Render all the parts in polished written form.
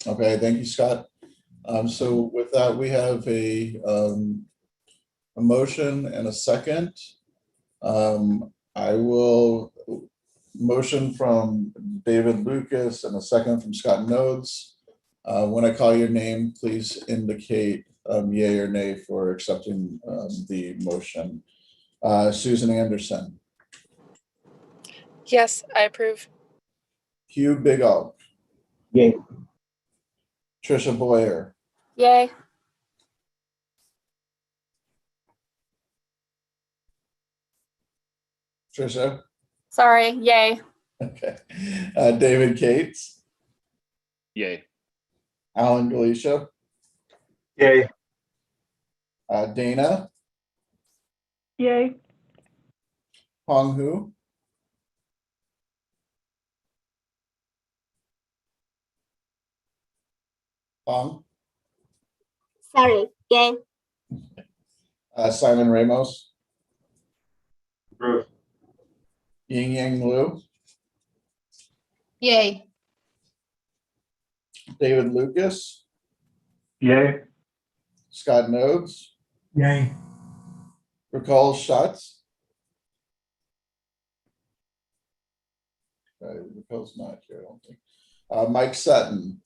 Okay, thank you, Scott. So with that, we have a motion and a second. I will motion from David Lucas and a second from Scott Nodes. When I call your name, please indicate yay or nay for accepting the motion. Susan Anderson. Yes, I approve. Hugh Big O. Yay. Trisha Boyer. Yay. Trisha. Sorry, yay. Okay. David Cates. Yay. Alan Galicia. Yay. Dana. Yay. Hong Hu. Hong. Sorry, yay. Simon Ramos. Approve. Ying Yang Liu. Yay. David Lucas. Yay. Scott Nodes. Yay. Recall Schatz. Recall's not here, I don't think. Mike Sutton.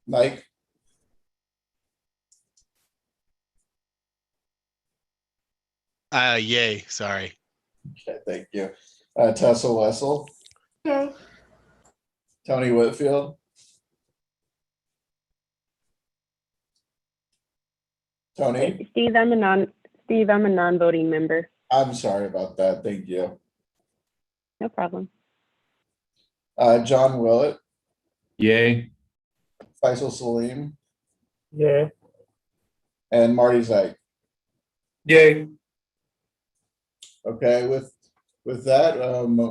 Mike. Yay, sorry. Okay, thank you. Tessa Wessel. Yay. Tony Whitfield. Tony. Steve, I'm a non-voting member. I'm sorry about that. Thank you. No problem. John Willett. Yay. Faisal Salim. Yay. And Marty Zeig. Yay. Okay, with that,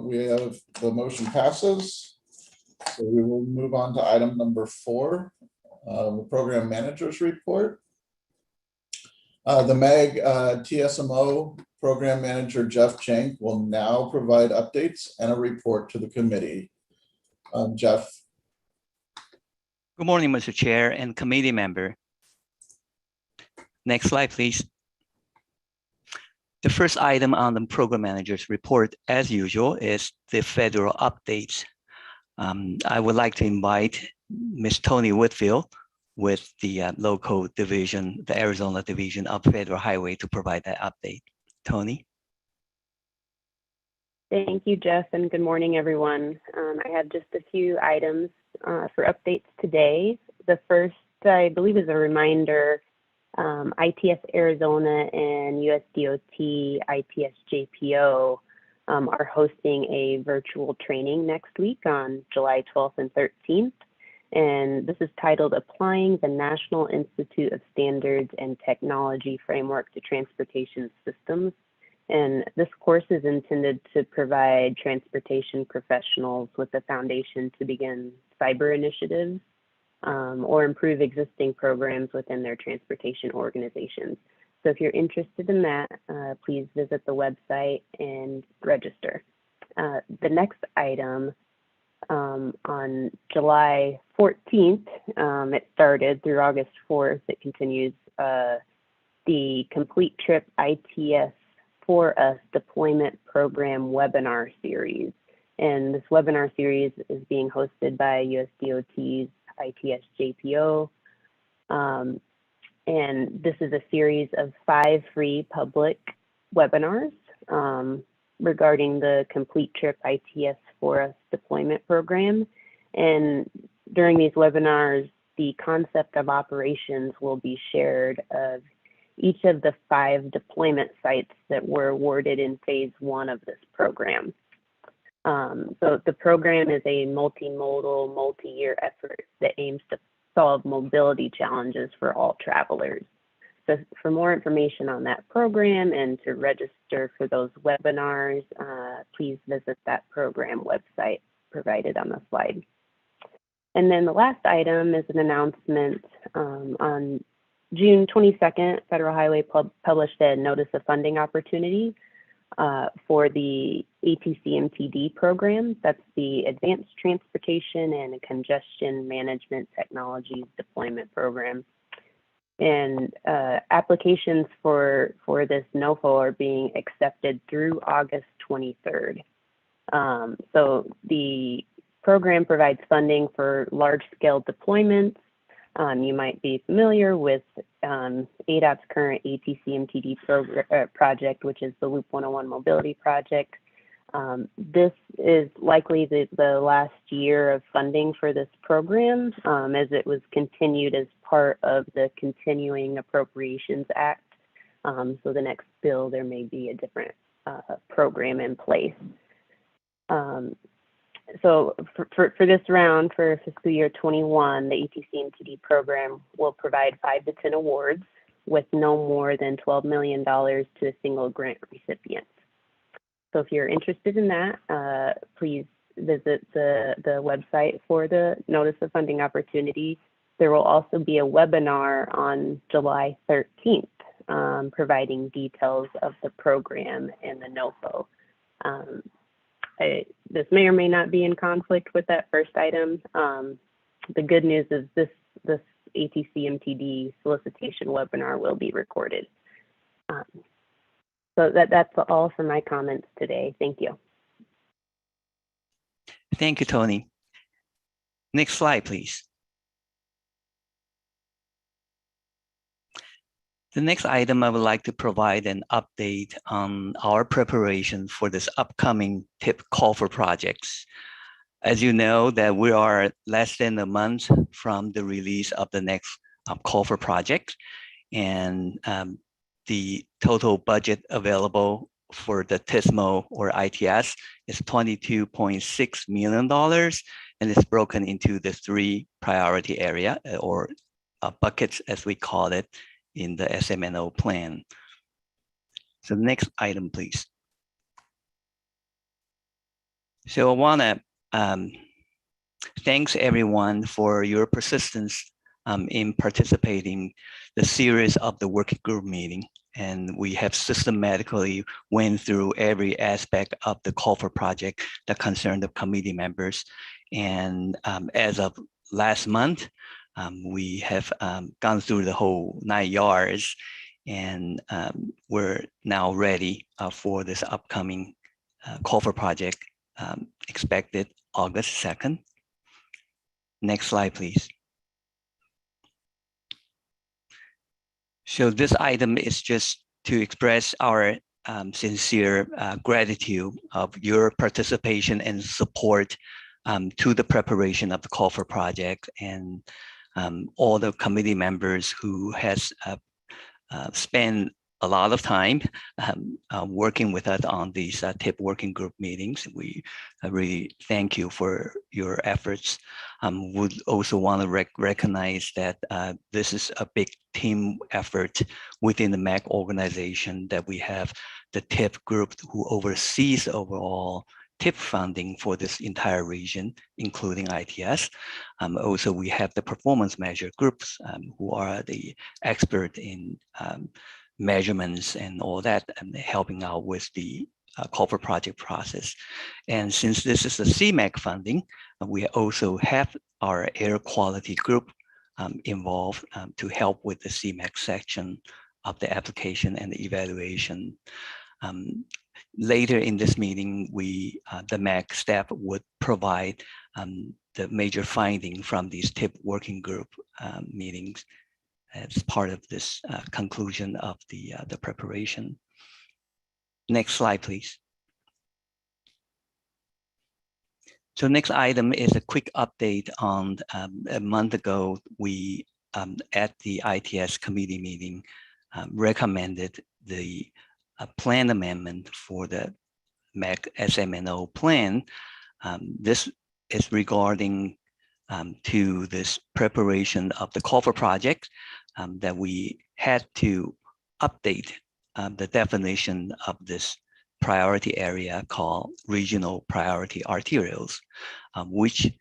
we have the motion passes. So we will move on to item number 4, the program manager's report. The MAG TSMO program manager Jeff Jank will now provide updates and a report to the committee. Jeff. Good morning, Mr. Chair and committee member. Next slide, please. The first item on the program manager's report, as usual, is the federal updates. I would like to invite Ms. Tony Whitfield with the local division, the Arizona division of Federal Highway, to provide that update. Tony. Thank you, Jeff, and good morning, everyone. I have just a few items for updates today. The first, I believe, is a reminder. ITS Arizona and USDOT ITS JPO are hosting a virtual training next week on July 12th and 13th. And this is titled Applying the National Institute of Standards and Technology Framework to Transportation Systems. And this course is intended to provide transportation professionals with a foundation to begin cyber initiatives or improve existing programs within their transportation organizations. So if you're interested in that, please visit the website and register. The next item, on July 14th, it started through August 4th, it continues, the Complete Trip ITS for Us Deployment Program webinar series. And this webinar series is being hosted by USDOT's ITS JPO. And this is a series of 5 free public webinars regarding the Complete Trip ITS for Us deployment program. And during these webinars, the concept of operations will be shared of each of the 5 deployment sites that were awarded in phase 1 of this program. So the program is a multimodal, multi-year effort that aims to solve mobility challenges for all travelers. So for more information on that program and to register for those webinars, please visit that program website provided on the slide. And then the last item is an announcement. On June 22nd, Federal Highway published a notice of funding opportunity for the ATC-MTD program. That's the Advanced Transportation and Congestion Management Technologies Deployment Program. And applications for this NOFO are being accepted through August 23rd. So the program provides funding for large-scale deployments. You might be familiar with ADOT's current ATC-MTD project, which is the Loop 101 Mobility Project. This is likely the last year of funding for this program, as it was continued as part of the Continuing Appropriations Act. So the next bill, there may be a different program in place. So for this round, for fiscal year 21, the ATC-MTD program will provide 5 to 10 awards with no more than $12 million to a single grant recipient. So if you're interested in that, please visit the website for the Notice of Funding Opportunity. There will also be a webinar on July 13th, providing details of the program and the NOFO. This may or may not be in conflict with that first item. The good news is this ATC-MTD solicitation webinar will be recorded. So that's all for my comments today. Thank you. Thank you, Tony. Next slide, please. The next item, I would like to provide an update on our preparation for this upcoming TIP call for projects. As you know, that we are less than a month from the release of the next call for project, and the total budget available for the TISMO or ITS is $22.6 million, and it's broken into the 3 priority area or buckets, as we call it, in the SMNO plan. So next item, please. So I want to thanks everyone for your persistence in participating the series of the working group meeting. And we have systematically went through every aspect of the call for project that concerned the committee members. And as of last month, we have gone through the whole 9 yards, and we're now ready for this upcoming call for project expected August 2nd. Next slide, please. So this item is just to express our sincere gratitude of your participation and support to the preparation of the call for project, and all the committee members who has spent a lot of time working with us on these TIP working group meetings. We really thank you for your efforts. Would also want to recognize that this is a big team effort within the MAC organization, that we have the TIP group who oversees overall TIP funding for this entire region, including ITS. Also, we have the performance measure groups who are the expert in measurements and all that, and helping out with the call for project process. And since this is the Cmac funding, we also have our air quality group involved to help with the Cmac section of the application and the evaluation. Later in this meeting, the MAC staff would provide the major finding from these TIP working group meetings as part of this conclusion of the preparation. Next slide, please. So next item is a quick update on a month ago, we at the ITS committee meeting recommended the plan amendment for the MAC SMNO plan. This is regarding to this preparation of the call for project, that we had to update the definition of this priority area called regional priority arterials, which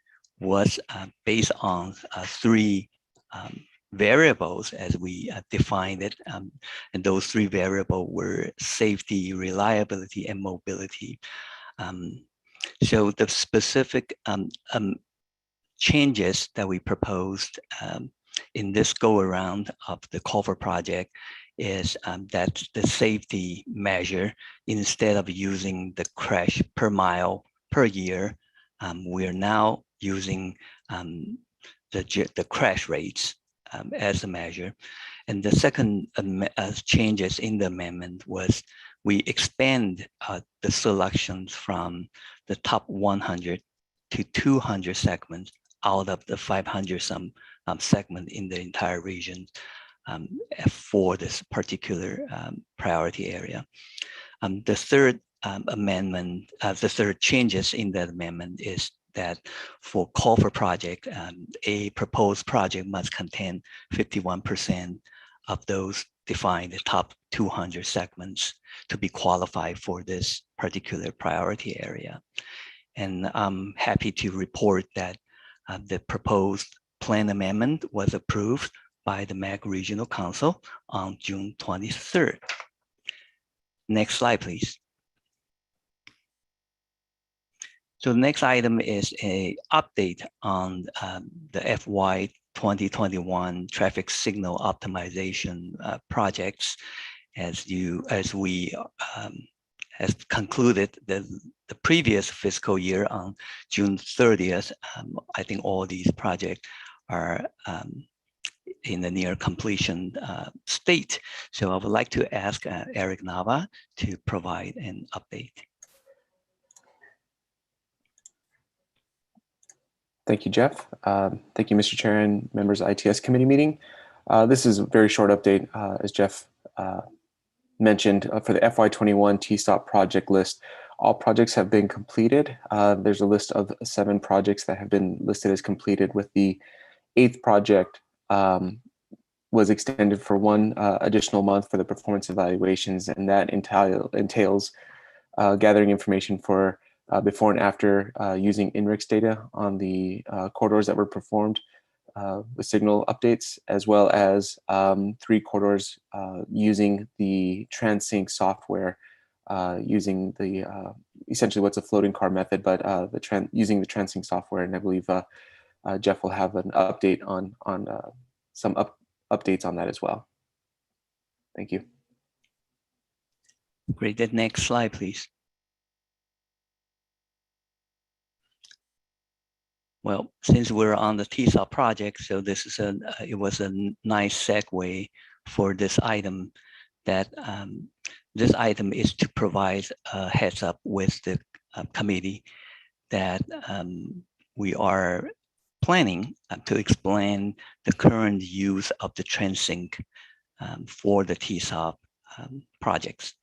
was based on 3 variables as we defined it. And those 3 variables were safety, reliability, and mobility. So the specific changes that we proposed in this go around of the culvert project is that the safety measure, instead of using the crash per mile per year, we are now using the crash rates as a measure. And the second changes in the amendment was we expand the selections from the top 100 to 200 segments out of the 500 some segment in the entire region for this particular priority area. The third amendment, the third changes in that amendment is that for culvert project, a proposed project must contain 51% of those defined top 200 segments to be qualified for this particular priority area. And I'm happy to report that the proposed plan amendment was approved by the MAC Regional Council on June 23rd. Next slide, please. So the next item is an update on the FY 2021 traffic signal optimization projects. As we has concluded the previous fiscal year on June 30th, I think all these projects are in the near completion state. So I would like to ask Eric Nava to provide an update. Thank you, Jeff. Thank you, Mr. Chair and members of ITS committee meeting. This is a very short update, as Jeff mentioned, for the FY21 Tsa project list. All projects have been completed. There's a list of 7 projects that have been listed as completed, with the 8th project was extended for 1 additional month for the performance evaluations, and that entails gathering information for before and after using INRIX data on the corridors that were performed with signal updates, as well as 3 corridors using the TransSync software, using the essentially what's a floating car method, but using the TransSync software. And I believe Jeff will have an update on some updates on that as well. Thank you. Great. The next slide, please. Well, since we're on the Tsa project, so this is it was a nice segue for this item. That this item is to provide a heads up with the committee that we are planning to explain the current use of the TransSync for the Tsa projects.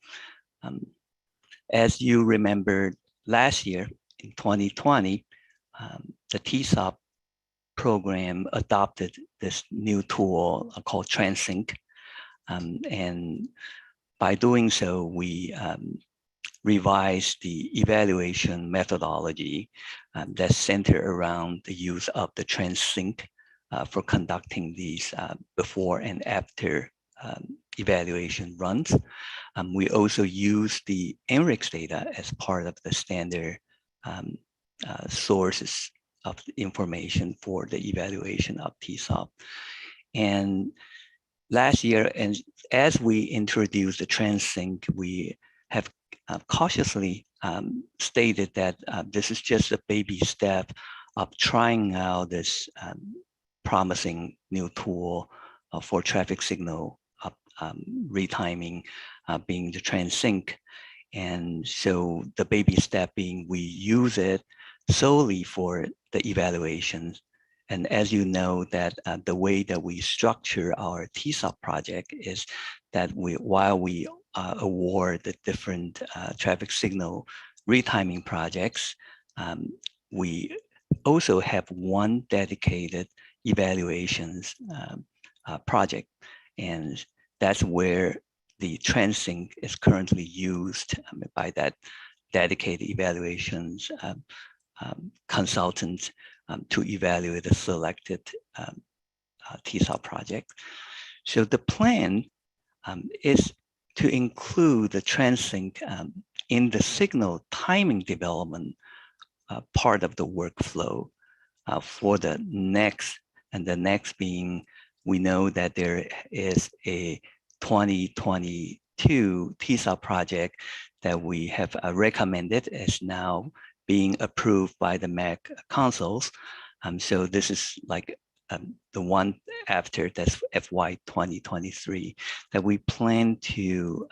As you remember, last year in 2020, the Tsa program adopted this new tool called TransSync. And by doing so, we revised the evaluation methodology that's centered around the use of the TransSync for conducting these before and after evaluation runs. We also use the INRIX data as part of the standard sources of information for the evaluation of Tsa. And last year, and as we introduced the TransSync, we have cautiously stated that this is just a baby step of trying out this promising new tool for traffic signal retiming, being the TransSync. And so the baby step being we use it solely for the evaluations. And as you know, that the way that we structure our Tsa project is that while we award the different traffic signal retiming projects, we also have one dedicated evaluations project. And that's where the TransSync is currently used by that dedicated evaluations consultants to evaluate the selected Tsa Project. So the plan is to include the TransSync in the signal timing development part of the workflow for the next, and the next being, we know that there is a 2022 Tsa project that we have recommended is now being approved by the MAC councils. So this is like the one after, that's FY 2023, that we plan to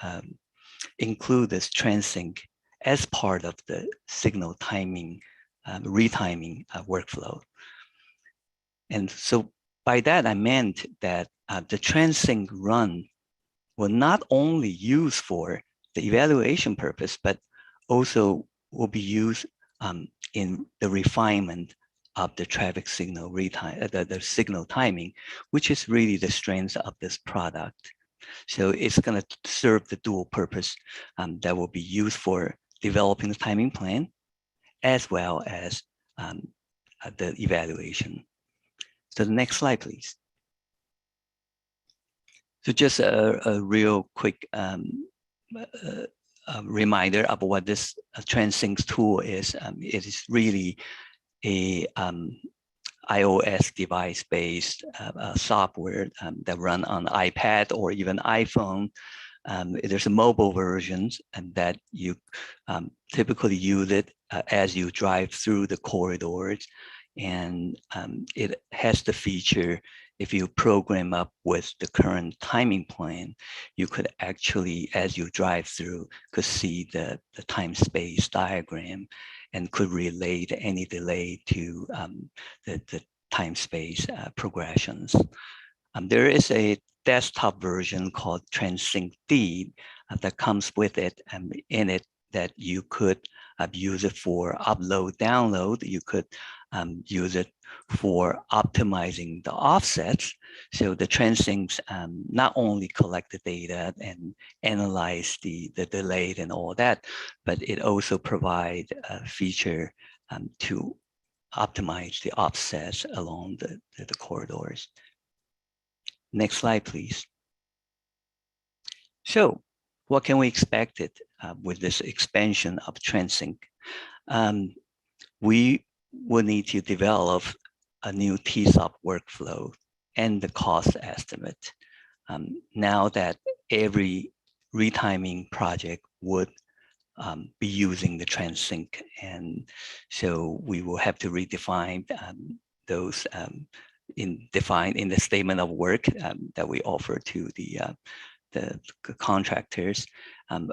include this TransSync as part of the signal timing, retiming workflow. And so by that, I meant that the TransSync run will not only use for the evaluation purpose, but also will be used in the refinement of the traffic signal the signal timing, which is really the strength of this product. So it's going to serve the dual purpose that will be used for developing the timing plan, as well as the evaluation. So the next slide, please. So just a real quick reminder of what this TransSync tool is. It is really a iOS device-based software that run on iPad or even iPhone. There's a mobile versions and that you typically use it as you drive through the corridors. And it has the feature, if you program up with the current timing plan, you could actually, as you drive through, could see the time-space diagram and could relate any delay to the time-space progressions. There is a desktop version called TransSync D that comes with it, and in it that you could use it for upload, download. You could use it for optimizing the offsets. So the TransSyncs not only collect the data and analyze the delay and all that, but it also provide a feature to optimize the offsets along the corridors. Next slide, please. So what can we expect with this expansion of TransSync? We will need to develop a new TSOP workflow and the cost estimate. Now that every retiming project would be using the TransSync, and so we will have to redefine those defined in the statement of work that we offer to the contractors.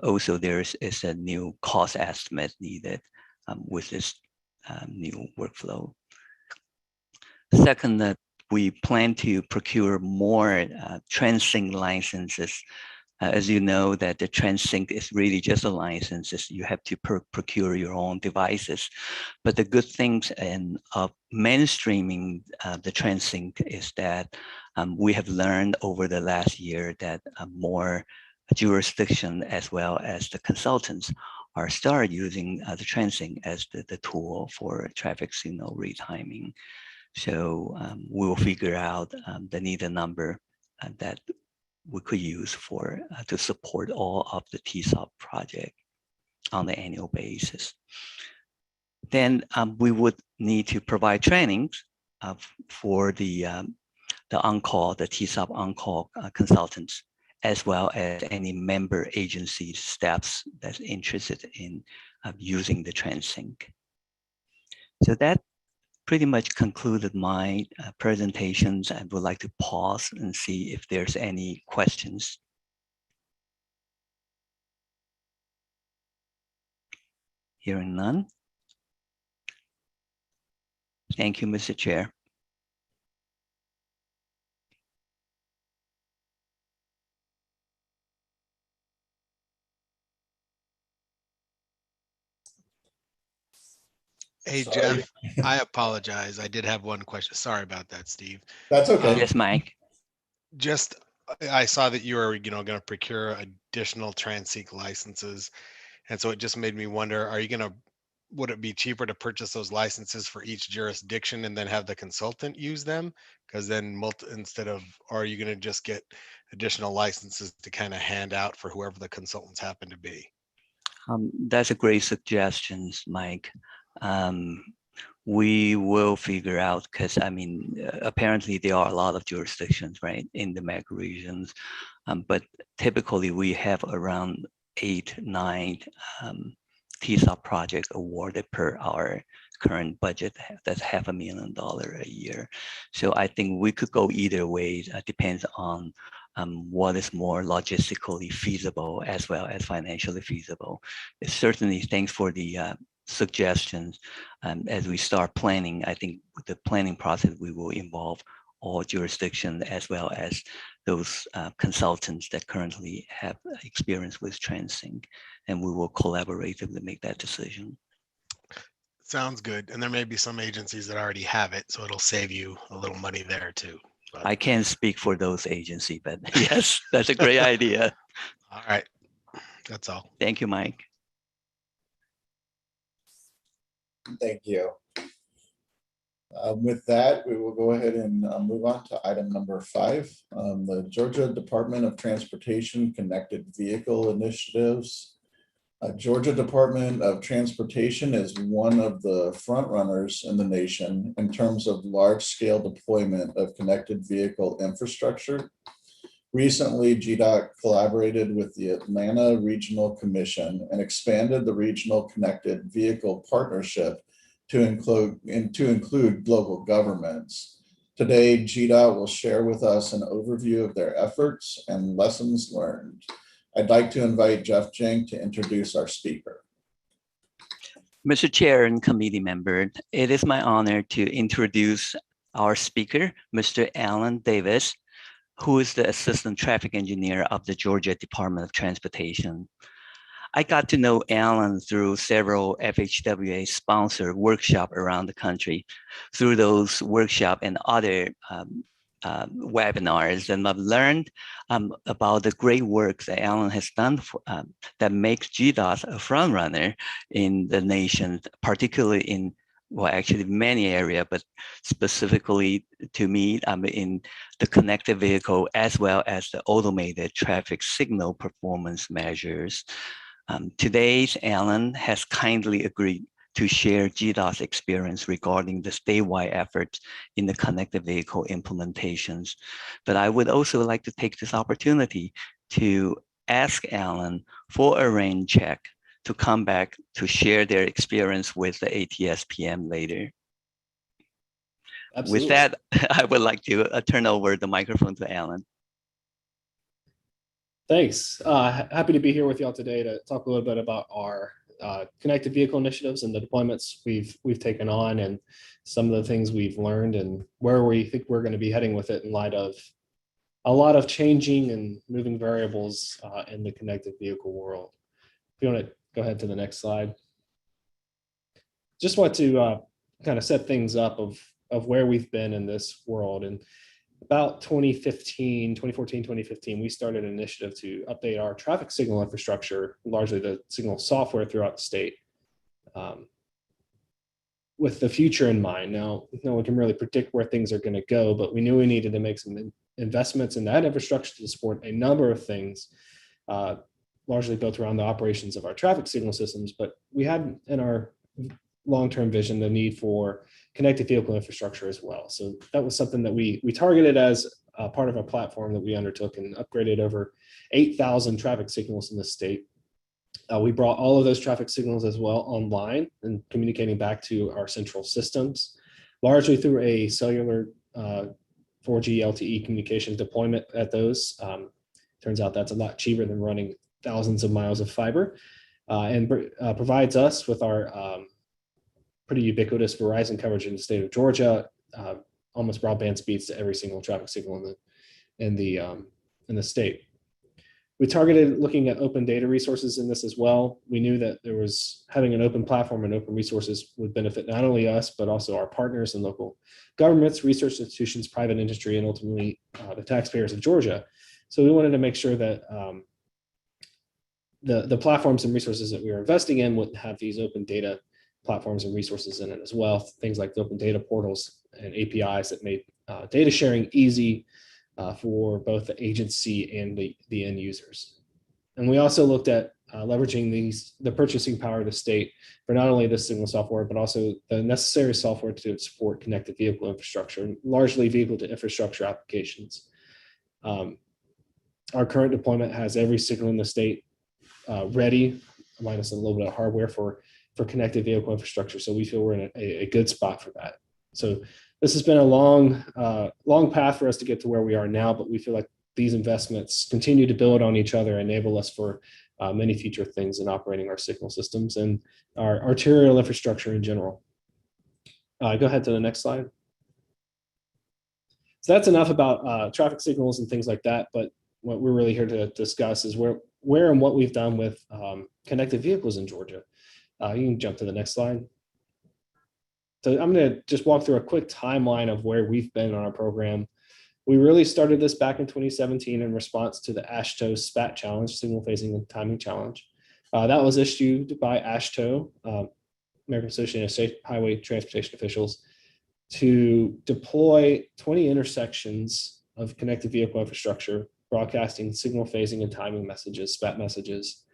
Also, there is a new cost estimate needed with this new workflow. Second, we plan to procure more TransSync licenses. As you know, that the TransSync is really just a license. You have to procure your own devices. But the good things in mainstreaming the TransSync is that we have learned over the last year that more jurisdiction as well as the consultants are start using the TransSync as the tool for traffic signal retiming. So we will figure out the needed number that we could use for to support all of the TSOP project on the annual basis. Then we would need to provide trainings for the on-call, the TSOP on-call consultants, as well as any member agency staffs that's interested in using the TransSync. So that pretty much concluded my presentations. I would like to pause and see if there's any questions. Hearing none. Thank you, Mr. Chair. Hey, Sorry. Jeff, I apologize. I did have one question. Sorry about that, Steve. That's okay. Yes, Mike. Just, I saw that you were, going to procure additional TransSync licenses. And so it just made me wonder, are you going to would it be cheaper to purchase those licenses for each jurisdiction and then have the consultant use them? Because then instead of, or are you going to just get additional licenses to kind of hand out for whoever the consultants happen to be? That's a great suggestion, Mike. We will figure out, because I mean, apparently there are a lot of jurisdictions, right, in the MAC regions, but typically we have around 8, 9 Tsa Project awarded per our current budget. That's $500,000 a year. So I think we could go either way. Depends on what is more logistically feasible as well as financially feasible. Certainly, thanks for the suggestions. As we start planning, I think with the planning process, we will involve all jurisdictions as well as those consultants that currently have experience with TransSync, and we will collaboratively make that decision. Sounds good. And there may be some agencies that already have it, so it'll save you a little money there too. But I can't speak for those agencies, but yes, that's a great idea. all right, that's all. Thank you, Mike. Thank you. With that, we will go ahead and move on to item number 5, the Georgia Department of Transportation Connected Vehicle Initiatives. Georgia Department of Transportation is one of the front runners in the nation in terms of large-scale deployment of connected vehicle infrastructure. Recently, GDOT collaborated with the Atlanta Regional Commission and expanded the Regional Connected Vehicle Partnership to include local governments. Today, GDOT will share with us an overview of their efforts and lessons learned. I'd like to invite Jeff Jenk to introduce our speaker. Mr. Chair and committee member, it is my honor to introduce our speaker, Mr. Alan Davis, who is the Assistant Traffic Engineer of the Georgia Department of Transportation. I got to know Alan through several FHWA sponsored workshops around the country. Through those workshops and other webinars, and I've learned about the great work that Alan has done that makes GDOT a front runner in the nation, particularly in, well, actually many areas, but specifically to me, in the connected vehicle as well as the automated traffic signal performance measures. Today, Alan has kindly agreed to share GDOT's experience regarding the statewide efforts in the connected vehicle implementations. But I would also like to take this opportunity to ask Alan for a rain check to come back to share their experience with the ATSPM later. Absolutely. With that, I would like to turn over the microphone to Alan. Thanks. Happy to be here with y'all today to talk a little bit about our connected vehicle initiatives and the deployments we've taken on, and some of the things we've learned and where we think we're going to be heading with it in light of a lot of changing and moving variables in the connected vehicle world. If you want to go ahead to the next slide. Just want to kind of set things up of where we've been in this world. And about 2014, 2015, we started an initiative to update our traffic signal infrastructure, largely the signal software throughout the state, with the future in mind. Now, no one can really predict where things are going to go, but we knew we needed to make some investments in that infrastructure to support a number of things, largely built around the operations of our traffic signal systems. But we had in our long-term vision the need for connected vehicle infrastructure as well. So that was something that we targeted as a part of a platform that we undertook and upgraded over 8,000 traffic signals in the state. We brought all of those traffic signals as well online and communicating back to our central systems, largely through a cellular 4G LTE communications deployment at those. Turns out that's a lot cheaper than running thousands of miles of fiber, and provides us with our pretty ubiquitous Verizon coverage in the state of Georgia, almost broadband speeds to every single traffic signal in the state. We targeted looking at open data resources in this as well. We knew that there was having an open platform and open resources would benefit not only us, but also our partners and local governments, research institutions, private industry, and ultimately the taxpayers of Georgia. So we wanted to make sure that the platforms and resources that we were investing in would have these open data platforms and resources in it as well. Things like the open data portals and APIs that made data sharing easy for both the agency and the end users. And we also looked at leveraging the purchasing power of the state for not only the signal software, but also the necessary software to support connected vehicle infrastructure, largely vehicle to infrastructure applications. Our current deployment has every signal in the state ready, minus a little bit of hardware for connected vehicle infrastructure. So we feel we're in a good spot for that. So this has been a long path for us to get to where we are now, but we feel like these investments continue to build on each other, enable us for many future things in operating our signal systems and our arterial infrastructure in general. Go ahead to the next slide. So that's enough about traffic signals and things like that, but what we're really here to discuss is where and what we've done with connected vehicles in Georgia. You can jump to the next slide. So I'm going to just walk through a quick timeline of where we've been on our program. We really started this back in 2017 in response to the AASHTO SPAT challenge, signal phasing and timing challenge. That was issued by AASHTO, American Association of State Highway Transportation Officials, to deploy 20 intersections of connected vehicle infrastructure, broadcasting signal phasing and timing messages, SPAT messages,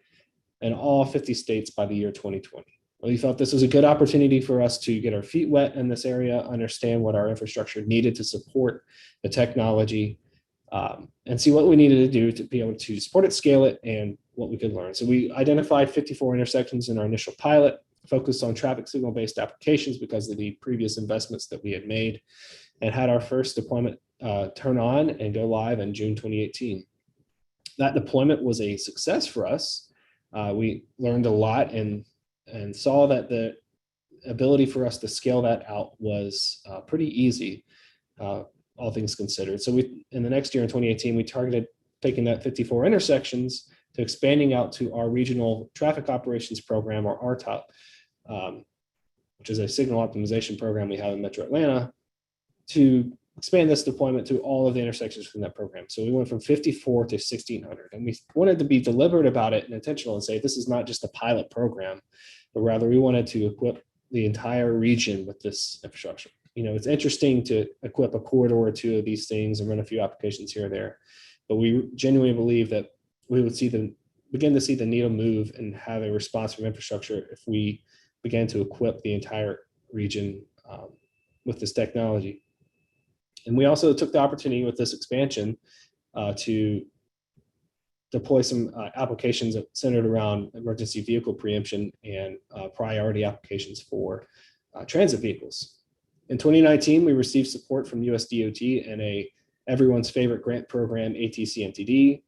in all 50 states by the year 2020. We felt this was a good opportunity for us to get our feet wet in this area, understand what our infrastructure needed to support the technology, and see what we needed to do to be able to support it, scale it, and what we could learn. So we identified 54 intersections in our initial pilot, focused on traffic signal-based applications because of the previous investments that we had made, and had our first deployment turn on and go live in June 2018. That deployment was a success for us. We learned a lot and saw that the ability for us to scale that out was pretty easy, all things considered. So in the next year in 2018, we targeted taking that 54 intersections to expanding out to our regional traffic operations program, or RTOP, which is a signal optimization program we have in Metro Atlanta, to expand this deployment to all of the intersections from that program. So we went from 54 to 1,600, and we wanted to be deliberate about it and intentional and say, this is not just a pilot program, but rather we wanted to equip the entire region with this infrastructure. You know, it's interesting to equip a corridor or two of these things and run a few applications here or there, but we genuinely believe that we would begin to see the needle move and have a response from infrastructure if we began to equip the entire region with this technology. And we also took the opportunity with this expansion to deploy some applications centered around emergency vehicle preemption and priority applications for transit vehicles. In 2019, we received support from US DOT and everyone's favorite grant program, ATC-MTD.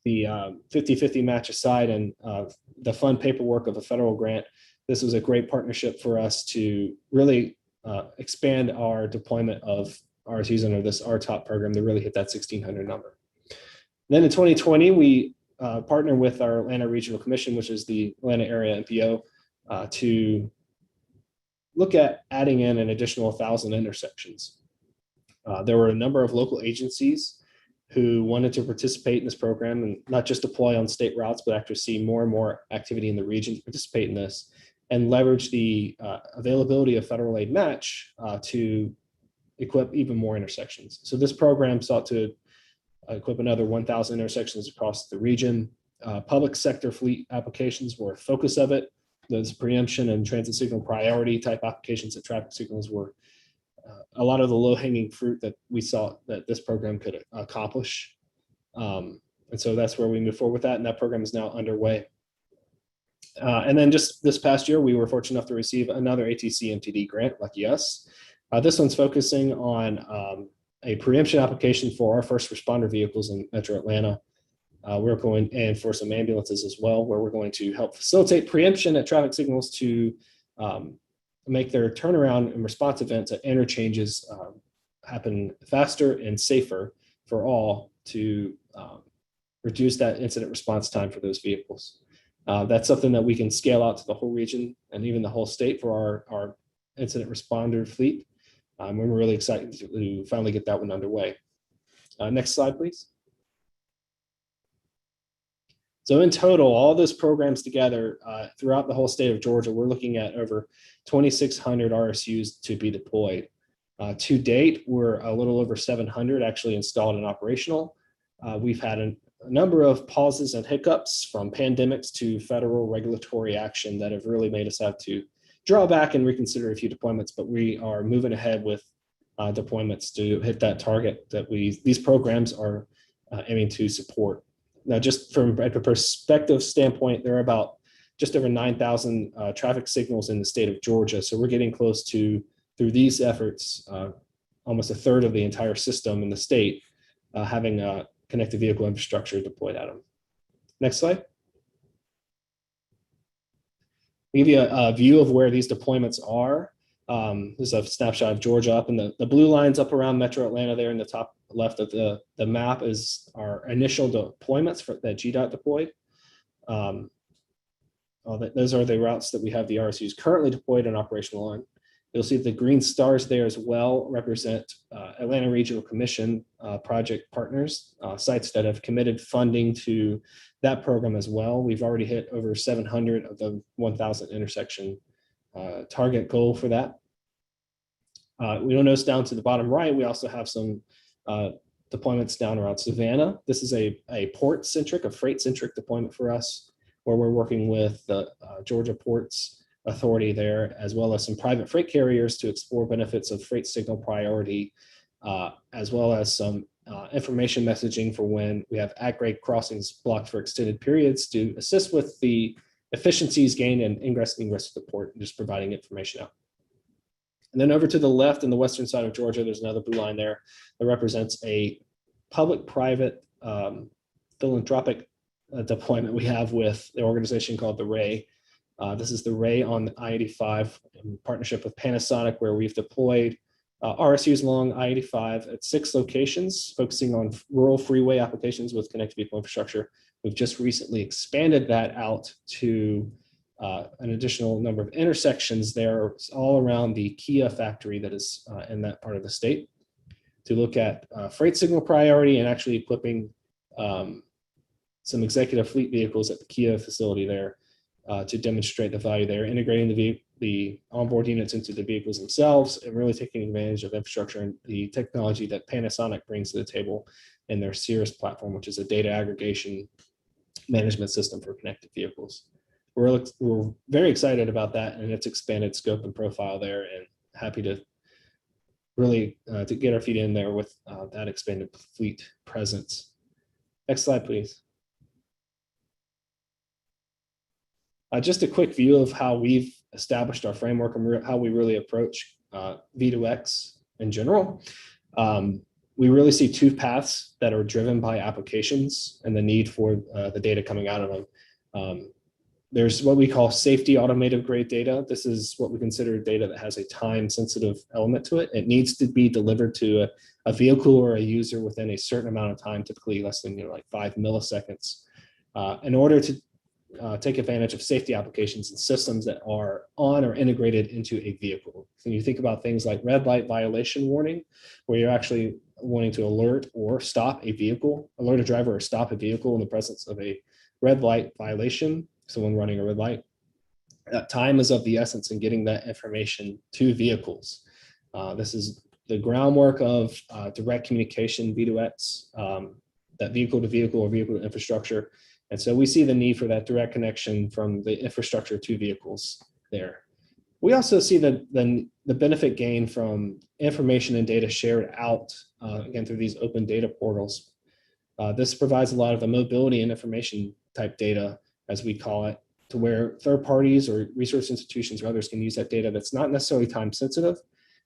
The 50-50 match aside and the fun paperwork of a federal grant, this was a great partnership for us to really expand our deployment of RSUs under this RTOP program to really hit that 1,600 number. Then in 2020, we partnered with our Atlanta Regional Commission, which is the Atlanta area MPO, to look at adding in an additional 1,000 intersections. There were a number of local agencies who wanted to participate in this program and not just deploy on state routes, but actually see more and more activity in the region to participate in this and leverage the availability of federal aid match to equip even more intersections. So this program sought to equip another 1,000 intersections across the region. Public sector fleet applications were a focus of it. Those preemption and transit signal priority type applications that traffic signals were a lot of the low-hanging fruit that we saw that this program could accomplish. And so that's where we move forward with that, and that program is now underway. And then just this past year, we were fortunate enough to receive another ATC-MTD grant, lucky us. This one's focusing on a preemption application for our first responder vehicles in Metro Atlanta. We're going, and for some ambulances as well, where we're going to help facilitate preemption at traffic signals to make their turnaround and response events at interchanges happen faster and safer for all to reduce that incident response time for those vehicles. That's something that we can scale out to the whole region and even the whole state for our incident responder fleet. We're really excited to finally get that one underway. Next slide, please. So in total, all those programs together throughout the whole state of Georgia, we're looking at over 2,600 RSUs to be deployed. To date, we're a little over 700 actually installed and operational. We've had a number of pauses and hiccups from pandemics to federal regulatory action that have really made us have to draw back and reconsider a few deployments, but we are moving ahead with deployments to hit that target that these programs are aiming to support. Now, just from a perspective standpoint, there are about just over 9,000 traffic signals in the state of Georgia. So we're getting close to, through these efforts, almost a third of the entire system in the state having connected vehicle infrastructure deployed at them. Next slide. I'll give you a view of where these deployments are. This is a snapshot of Georgia up in the blue lines up around Metro Atlanta there in the top left of the map is our initial deployments that GDOT deployed. Those are the routes that we have the RSUs currently deployed and operational on. You'll see the green stars there as well represent Atlanta Regional Commission project partners, sites that have committed funding to that program as well. We've already hit over 700 of the 1,000 intersection target goal for that. You'll notice down to the bottom right, we also have some deployments down around Savannah. This is a port-centric, a freight-centric deployment for us, where we're working with the Georgia Ports Authority there, as well as some private freight carriers to explore benefits of freight signal priority, as well as some information messaging for when we have at-grade crossings blocked for extended periods to assist with the efficiencies gained and ingress and egress to the port, and just providing information out. And then over to the left in the western side of Georgia, there's another blue line there that represents a public-private philanthropic deployment we have with the organization called the Ray. This is the Ray on I-85 in partnership with Panasonic, where we've deployed RSUs along I-85 at 6 locations, focusing on rural freeway applications with connected vehicle infrastructure. We've just recently expanded that out to an additional number of intersections there all around the Kia factory that is in that part of the state, to look at freight signal priority and actually equipping some executive fleet vehicles at the Kia facility there to demonstrate the value there, integrating the onboard units into the vehicles themselves and really taking advantage of infrastructure and the technology that Panasonic brings to the table in their Cirrus platform, which is a data aggregation management system for connected vehicles. We're very excited about that and its expanded scope and profile there, and happy to really to get our feet in there with that expanded fleet presence. Next slide, please. Just a quick view of how we've established our framework and how we really approach V2X in general. We really see 2 paths that are driven by applications and the need for the data coming out of them. There's what we call safety automotive grade data. This is what we consider data that has a time sensitive element to it. It needs to be delivered to a vehicle or a user within a certain amount of time, typically less than like 5 milliseconds, in order to take advantage of safety applications and systems that are on or integrated into a vehicle. So you think about things like red light violation warning, where you're actually wanting to alert or stop a vehicle, alert a driver or stop a vehicle in the presence of a red light violation, someone running a red light. That time is of the essence in getting that information to vehicles. This is the groundwork of direct communication, V2X, that vehicle to vehicle or vehicle to infrastructure. And so we see the need for that direct connection from the infrastructure to vehicles there. We also see the benefit gain from information and data shared out, again, through these open data portals. This provides a lot of the mobility and information type data, as we call it, to where third parties or research institutions or others can use that data that's not necessarily time sensitive,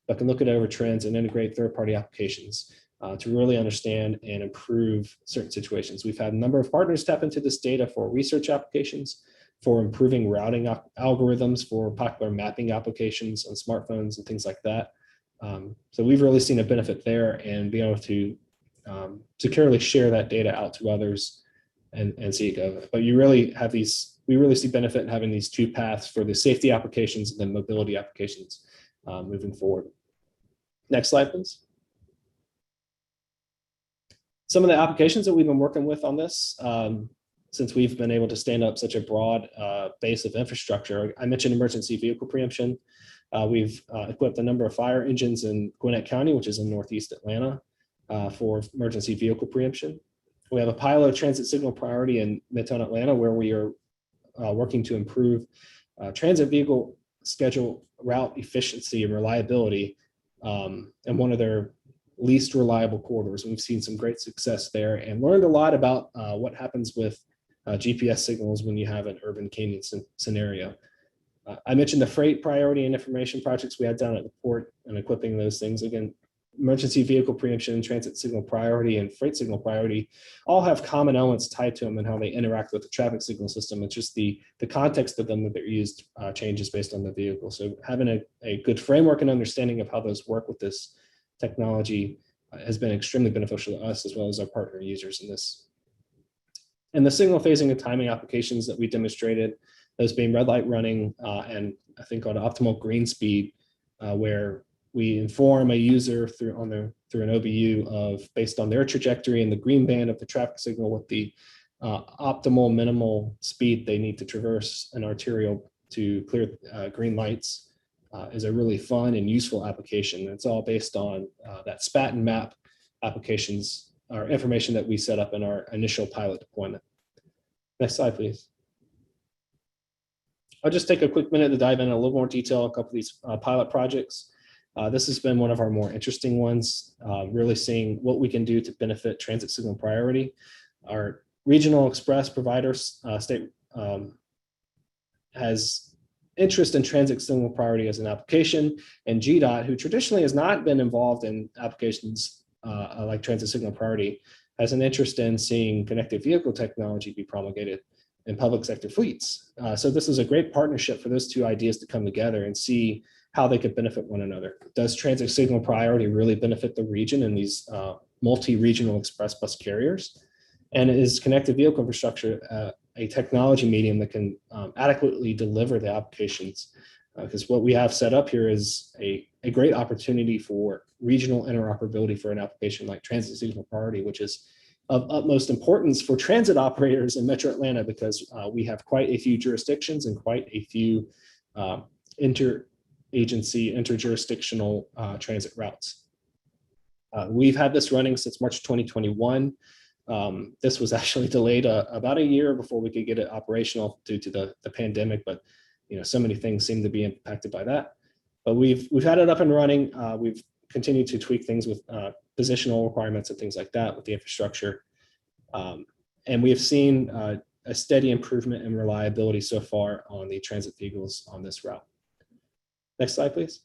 but can look at over trends and integrate third party applications to really understand and improve certain situations. We've had a number of partners tap into this data for research applications, for improving routing algorithms, for popular mapping applications on smartphones and things like that. So we've really seen a benefit there, and being able to securely share that data out to others and see it go. But you really have these, we really see benefit in having these 2 paths for the safety applications and the mobility applications moving forward. Next slide, please. Some of the applications that we've been working with on this, since we've been able to stand up such a broad base of infrastructure. I mentioned emergency vehicle preemption. We've equipped a number of fire engines in Gwinnett County, which is in Northeast Atlanta, for emergency vehicle preemption. We have a pilot of transit signal priority in Midtown Atlanta, where we are working to improve transit vehicle schedule route efficiency and reliability in one of their least reliable corridors. We've seen some great success there and learned a lot about what happens with GPS signals when you have an urban canyon scenario. I mentioned the freight priority and information projects we had down at the port and equipping those things. Again, emergency vehicle preemption, transit signal priority, and freight signal priority all have common elements tied to them and how they interact with the traffic signal system. It's just the context of them that they're used changes based on the vehicle. So having a good framework and understanding of how those work with this technology has been extremely beneficial to us as well as our partner users in this. And the signal phasing and timing applications that we demonstrated, those being red light running and I think on optimal green speed, where we inform a user through an OBU of based on their trajectory in the green band of the traffic signal with the optimal minimal speed they need to traverse an arterial to clear green lights is a really fun and useful application. It's all based on that SPAT and MAP applications or information that we set up in our initial pilot deployment. Next slide, please. I'll just take a quick minute to dive in a little more detail on a couple of these pilot projects. This has been one of our more interesting ones, really seeing what we can do to benefit transit signal priority. Our regional express providers state has interest in transit signal priority as an application, and GDOT, who traditionally has not been involved in applications like transit signal priority, has an interest in seeing connected vehicle technology be promulgated in public sector fleets. So this is a great partnership for those two ideas to come together and see how they could benefit one another. Does transit signal priority really benefit the region and these multi-regional express bus carriers? And is connected vehicle infrastructure a technology medium that can adequately deliver the applications? Because what we have set up here is a great opportunity for regional interoperability for an application like transit signal priority, which is of utmost importance for transit operators in Metro Atlanta, because we have quite a few jurisdictions and quite a few interagency, interjurisdictional transit routes. We've had this running since March 2021. This was actually delayed about a year before we could get it operational due to the pandemic, but so many things seem to be impacted by that. But we've had it up and running. We've continued to tweak things with positional requirements and things like that with the infrastructure. And we have seen a steady improvement in reliability so far on the transit vehicles on this route. Next slide, please.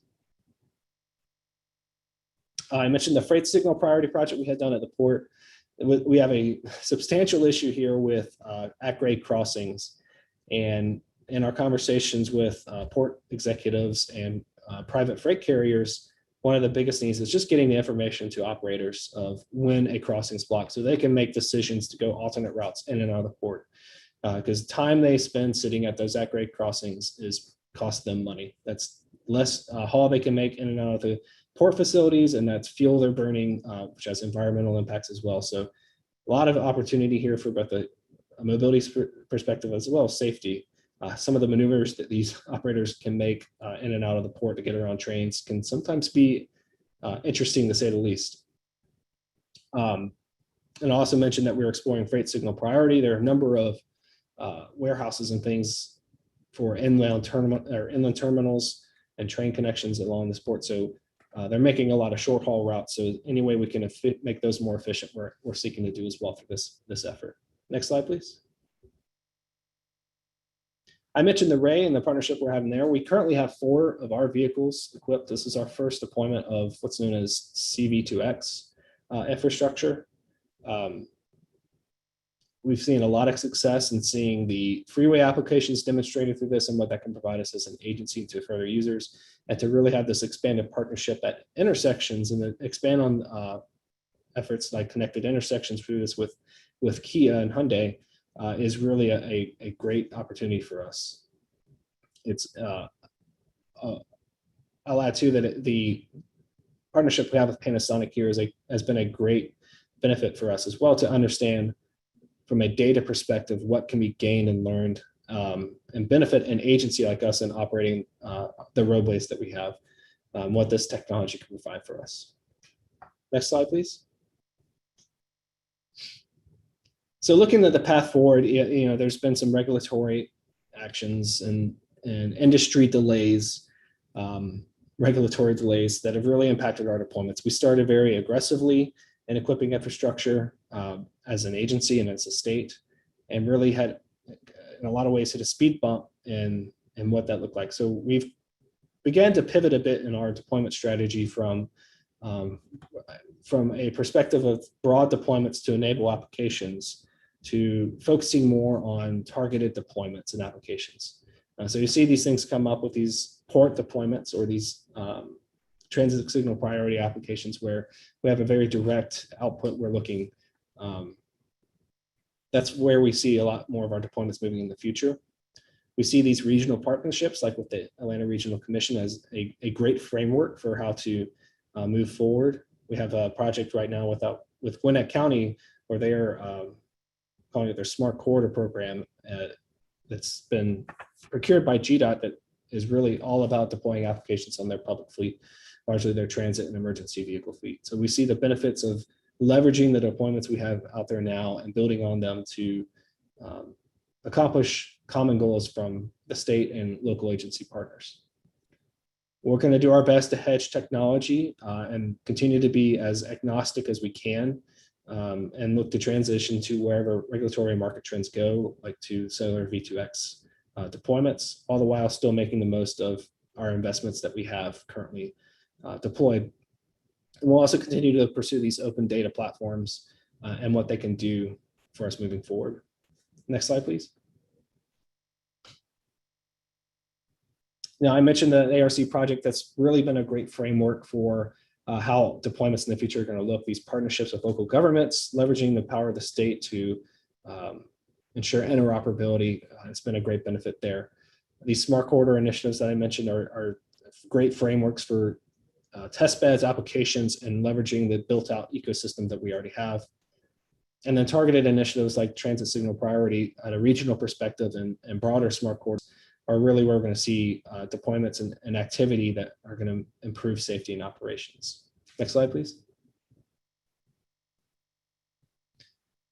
I mentioned the freight signal priority project we had done at the port. We have a substantial issue here with at-grade crossings. And in our conversations with port executives and private freight carriers, one of the biggest needs is just getting the information to operators of when a crossing is blocked so they can make decisions to go alternate routes in and out of the port. Because time they spend sitting at those at-grade crossings cost them money. That's less haul they can make in and out of the port facilities, and that's fuel they're burning, which has environmental impacts as well. So a lot of opportunity here for both a mobility perspective as well as safety. Some of the maneuvers that these operators can make in and out of the port to get around trains can sometimes be interesting, to say the least. And I also mentioned that we're exploring freight signal priority. There are a number of warehouses and things for inland terminals and train connections along this port. So they're making a lot of short haul routes. So any way we can make those more efficient, we're seeking to do as well for this effort. Next slide, please. I mentioned the Ray and the partnership we're having there. We currently have 4 of our vehicles equipped. This is our first deployment of what's known as CV2X infrastructure. We've seen a lot of success in seeing the freeway applications demonstrated through this and what that can provide us as an agency to further users, and to really have this expanded partnership at intersections and then expand on efforts like connected intersections through this with Kia and Hyundai is really a great opportunity for us. It's I'll add too that the partnership we have with Panasonic here has been a great benefit for us as well, to understand from a data perspective, what can be gained and learned and benefit an agency like us in operating the roadways that we have, what this technology can provide for us. Next slide, please. So looking at the path forward, there's been some regulatory actions and industry delays, regulatory delays that have really impacted our deployments. We started very aggressively in equipping infrastructure as an agency and as a state, and really had, in a lot of ways, hit a speed bump in what that looked like. So we've began to pivot a bit in our deployment strategy from a perspective of broad deployments to enable applications to focusing more on targeted deployments and applications. So you see these things come up with these port deployments or these transit signal priority applications where we have a very direct output we're looking. That's where we see a lot more of our deployments moving in the future. We see these regional partnerships, like with the Atlanta Regional Commission, as a great framework for how to move forward. We have a project right now with Gwinnett County where they are calling it their Smart Corridor program that's been procured by GDOT that is really all about deploying applications on their public fleet, largely their transit and emergency vehicle fleet. So we see the benefits of leveraging the deployments we have out there now and building on them to accomplish common goals from the state and local agency partners. We're going to do our best to hedge technology and continue to be as agnostic as we can and look to transition to wherever regulatory and market trends go, like to cellular V2X deployments, all the while still making the most of our investments that we have currently deployed. And we'll also continue to pursue these open data platforms and what they can do for us moving forward. Next slide, please. Now, I mentioned the ARC project. That's really been a great framework for how deployments in the future are going to look. These partnerships with local governments, leveraging the power of the state to ensure interoperability. It's been a great benefit there. These smart corridor initiatives that I mentioned are great frameworks for test beds, applications, and leveraging the built-out ecosystem that we already have. And then targeted initiatives like transit signal priority at a regional perspective and broader smart corridors are really where we're going to see deployments and activity that are going to improve safety and operations. Next slide, please.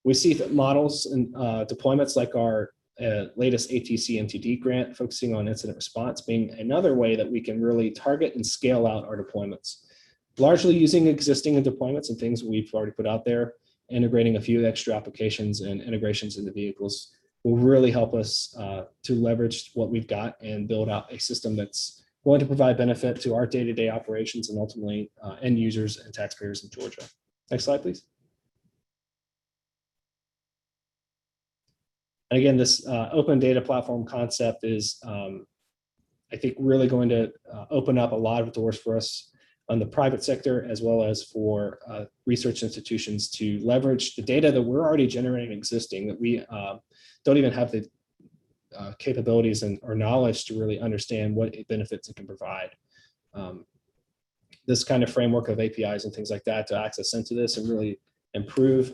We see that models and deployments like our latest ATC MTD grant, focusing on incident response, being another way that we can really target and scale out our deployments, largely using existing deployments and things we've already put out there, integrating a few extra applications and integrations into vehicles will really help us to leverage what we've got and build out a system that's going to provide benefit to our day-to-day operations and ultimately end users and taxpayers in Georgia. Next slide, please. And again, this open data platform concept is, I think, really going to open up a lot of doors for us on the private sector, as well as for research institutions to leverage the data that we're already generating existing, that we don't even have the capabilities or knowledge to really understand what benefits it can provide. This kind of framework of APIs and things like that to access into this and really improve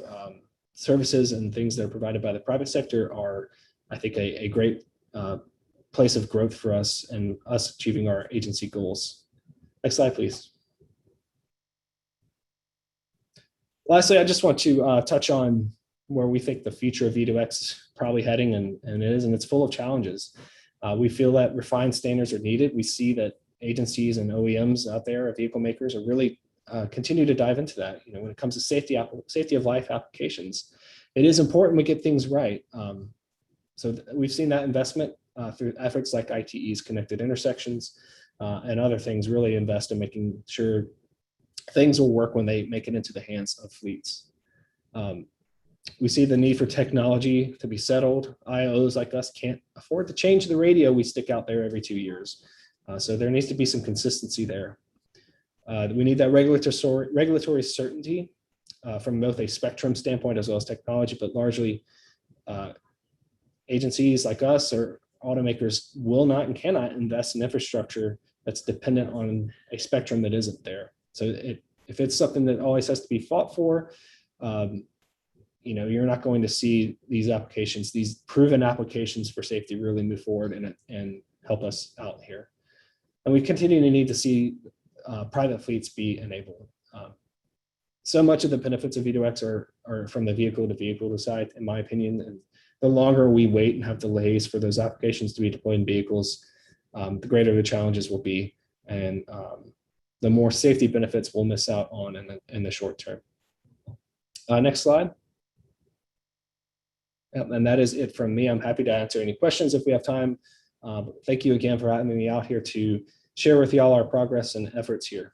services and things that are provided by the private sector are, I think, a great place of growth for us and us achieving our agency goals. Next slide, please. Lastly, I just want to touch on where we think the future of V2X is probably heading, and it's full of challenges. We feel that refined standards are needed. We see that agencies and OEMs out there, vehicle makers, are really continue to dive into that. When it comes to safety of life applications, it is important we get things right. So we've seen that investment through efforts like ITE's connected intersections and other things really invest in making sure things will work when they make it into the hands of fleets. We see the need for technology to be settled. IOs like us can't afford to change the radio we stick out there every 2 years. So there needs to be some consistency there. We need that regulatory certainty from both a spectrum standpoint as well as technology, but largely agencies like us or automakers will not and cannot invest in infrastructure that's dependent on a spectrum that isn't there. So if it's something that always has to be fought for, you're not going to see these applications, these proven applications for safety really move forward and help us out here. And we continue to need to see private fleets be enabled. So much of the benefits of V2X are from the vehicle to vehicle side, in my opinion. And the longer we wait and have delays for those applications to be deployed in vehicles, the greater the challenges will be. And the more safety benefits we'll miss out on in the short term. Next slide. And that is it from me. I'm happy to answer any questions if we have time. Thank you again for having me out here to share with y'all our progress and efforts here.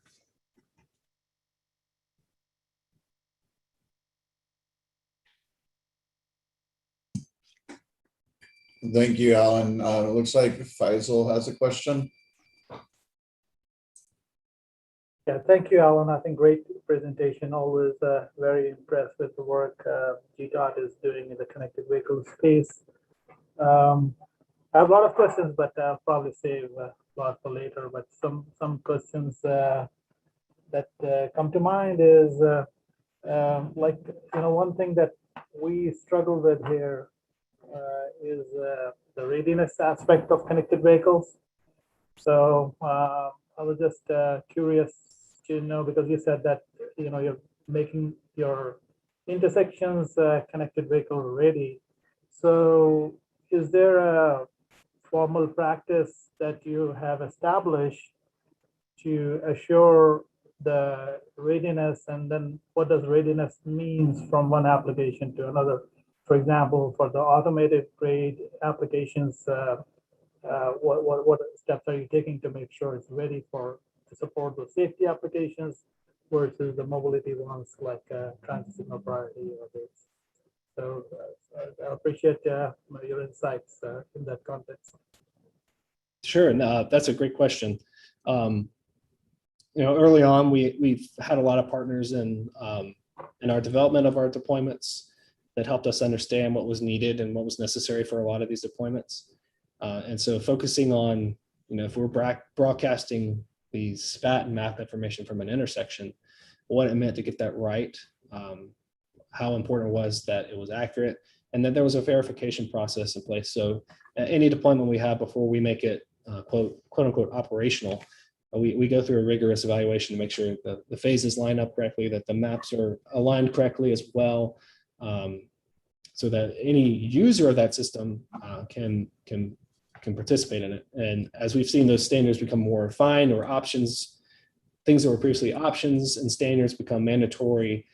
Thank you, Alan. It looks like Faisal has a question. Yeah, thank you, Alan. I think great presentation. Always very impressed with the work GDOT is doing in the connected vehicle space. I have a lot of questions, but I'll probably save a lot for later. But some questions that come to mind is one thing that we struggle with here is the readiness aspect of connected vehicles. So I was just curious to know, because you said that you're making your intersections connected vehicle ready. So is there a formal practice that you have established to assure the readiness, and then what does readiness means from one application to another? For example, for the automated grade applications, what steps are you taking to make sure it's ready to support those safety applications versus the mobility ones like transit signal priority or this? So I appreciate your insights in that context. Sure, no, that's a great question. Early on, we've had a lot of partners in our development of our deployments that helped us understand what was needed and what was necessary for a lot of these deployments. And so focusing on, if we're broadcasting the SPAT and map information from an intersection, what it meant to get that right, how important it was that it was accurate, and that there was a verification process in place. So any deployment we have before we make it quote unquote operational, we go through a rigorous evaluation to make sure that the phases line up correctly, that the maps are aligned correctly as well, so that any user of that system can participate in it. And as we've seen those standards become more refined, or options, things that were previously options and standards become mandatory,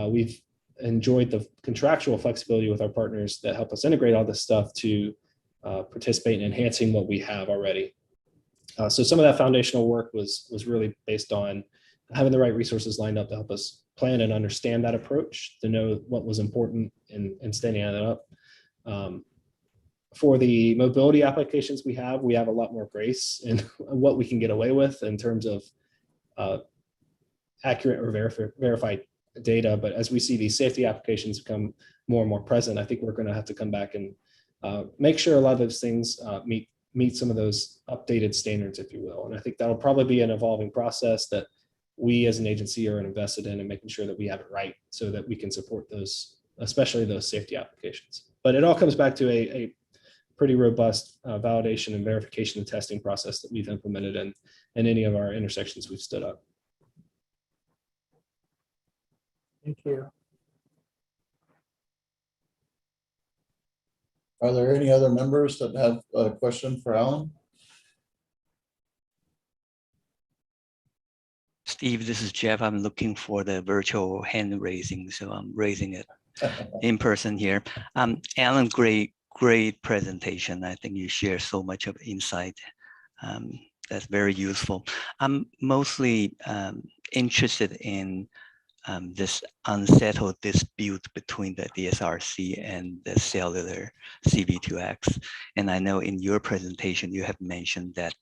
we've enjoyed the contractual flexibility with our partners that help us integrate all this stuff to participate in enhancing what we have already. So some of that foundational work was really based on having the right resources lined up to help us plan and understand that approach, to know what was important in standing that up. For the mobility applications we have a lot more grace in what we can get away with in terms of accurate or verified data. But as we see these safety applications become more and more present, I think we're going to have to come back and make sure a lot of those things meet some of those updated standards, if you will. And I think that'll probably be an evolving process that we as an agency are invested in, and making sure that we have it right so that we can support those, especially those safety applications. But it all comes back to a pretty robust validation and verification and testing process that we've implemented in any of our intersections we've stood up. Thank you. Are there any other members that have a question for Alan? Steve, this is Jeff. I'm looking for the virtual hand raising, so I'm raising it in person here. Alan, great presentation. I think you share so much of insight. That's very useful. I'm mostly interested in this unsettled dispute between the DSRC and the cellular CV2X. And I know in your presentation, you have mentioned that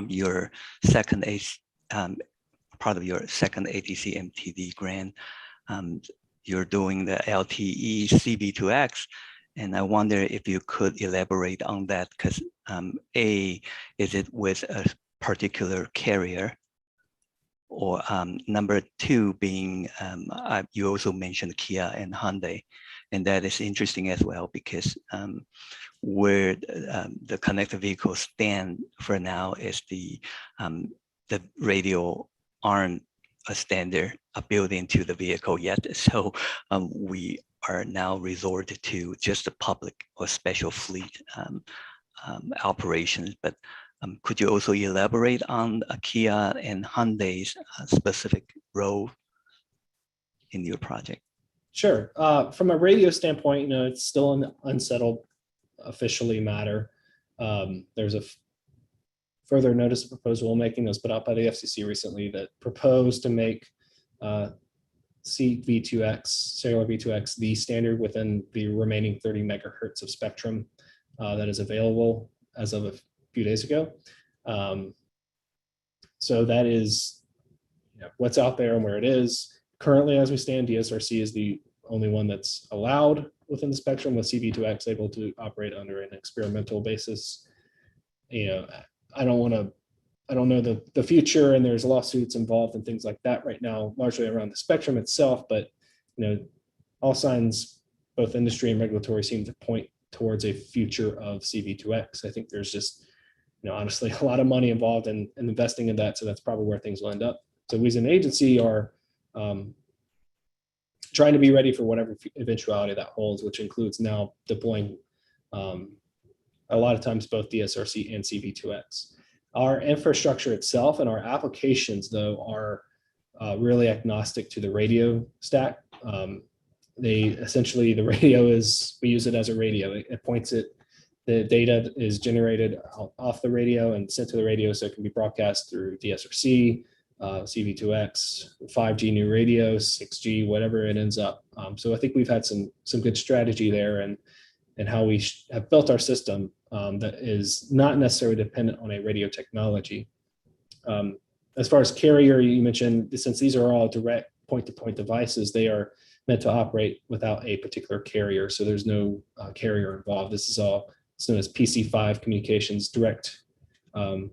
your part of your second ATC MTD grant, you're doing the LTE CV2X. And I wonder if you could elaborate on that, because A, is it with a particular carrier? Or number two being, you also mentioned Kia and Hyundai, and that is interesting as well because where the connected vehicles stand for now is the radio aren't a standard built into the vehicle yet. So we are now resorted to just the public or special fleet operations. But could you also elaborate on Kia and Hyundai's specific role in your project? Sure. From a radio standpoint, it's still an unsettled officially matter. There's a further notice of proposed rulemaking that was put out by the FCC recently that proposed to make CV2X, cellular V2X, the standard within the remaining 30 megahertz of spectrum that is available as of a few days ago. So that is what's out there and where it is. Currently, as we stand, DSRC is the only one that's allowed within the spectrum, with CV2X able to operate under an experimental basis. I don't know the future, and there's lawsuits involved and things like that right now, largely around the spectrum itself. But all signs, both industry and regulatory, seem to point towards a future of CV2X. I think there's just, honestly, a lot of money involved in investing in that, so that's probably where things will end up. So we as an agency are trying to be ready for whatever eventuality that holds, which includes now deploying a lot of times both DSRC and CV2X. Our infrastructure itself and our applications, though, are really agnostic to the radio stack. The radio is, we use it as a radio. It points it, the data is generated off the radio and sent to the radio, so it can be broadcast through DSRC, CV2X, 5G new radios, 6G, whatever it ends up. So I think we've had some good strategy there, and how we have built our system that is not necessarily dependent on a radio technology. As far as carrier, you mentioned, since these are all direct point-to-point devices, they are meant to operate without a particular carrier. So there's no carrier involved. This is all, it's known as PC5 communications, direct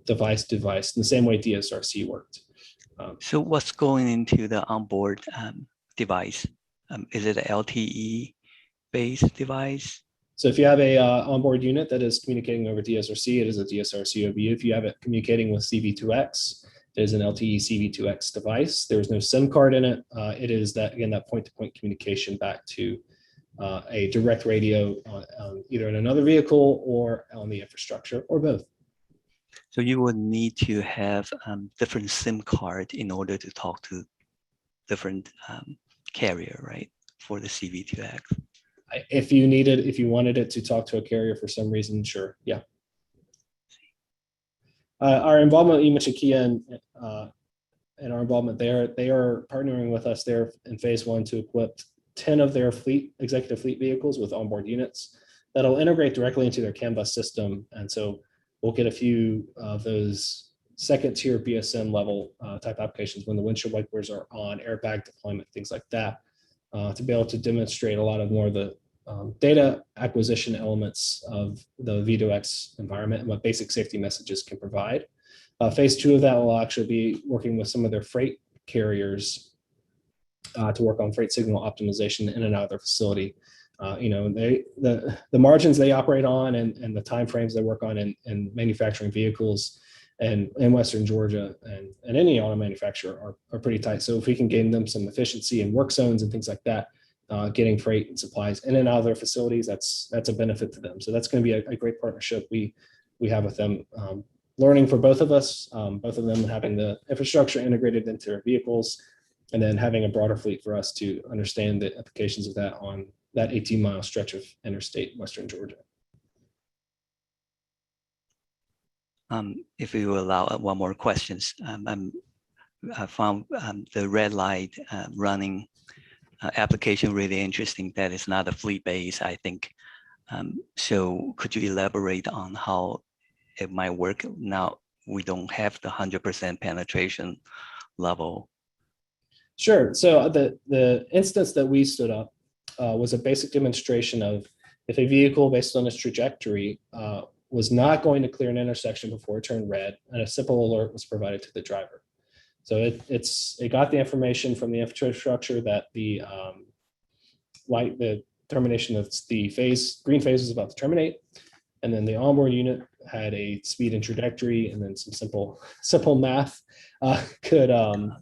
device to device, in the same way DSRC worked. So what's going into the onboard device? Is it an LTE-based device? So if you have a onboard unit that is communicating over DSRC, it is a DSRC OBU. If you have it communicating with CV2X, it is an LTE CV2X device. There's no SIM card in it. It is that point-to-point communication back to a direct radio either in another vehicle or on the infrastructure, or both. So you would need to have different SIM card in order to talk to different carrier, right? For the CV2X. If you wanted it to talk to a carrier for some reason, sure, yeah. Our involvement, you mentioned Kia and our involvement there, they are partnering with us there in phase 1 to equip 10 of their executive fleet vehicles with onboard units that'll integrate directly into their CAN bus system. And so we'll get a few of those second tier BSN level type applications when the windshield wipers are on, airbag deployment, things like that, to be able to demonstrate a lot of more of the data acquisition elements of the V2X environment and what basic safety messages can provide. Phase 2 of that will actually be working with some of their freight carriers to work on freight signal optimization in and out of their facility. The margins they operate on and the timeframes they work on in manufacturing vehicles and in Western Georgia and any auto manufacturer are pretty tight. So if we can gain them some efficiency in work zones and things like that, getting freight and supplies in and out of their facilities, that's a benefit to them. So that's going to be a great partnership we have with them. Learning for both of us, both of them having the infrastructure integrated into their vehicles, and then having a broader fleet for us to understand the applications of that on that 18-mile stretch of interstate in Western Georgia. If you allow one more questions, I found the red light running application really interesting. That is not a fleet base, I think. So could you elaborate on how it might work? Now we don't have the 100% penetration level. Sure. So the instance that we stood up was a basic demonstration of if a vehicle based on its trajectory was not going to clear an intersection before it turned red, and a simple alert was provided to the driver. So it got the information from the infrastructure that the termination of the green phase was about to terminate. And then the onboard unit had a speed and trajectory, and then some simple math could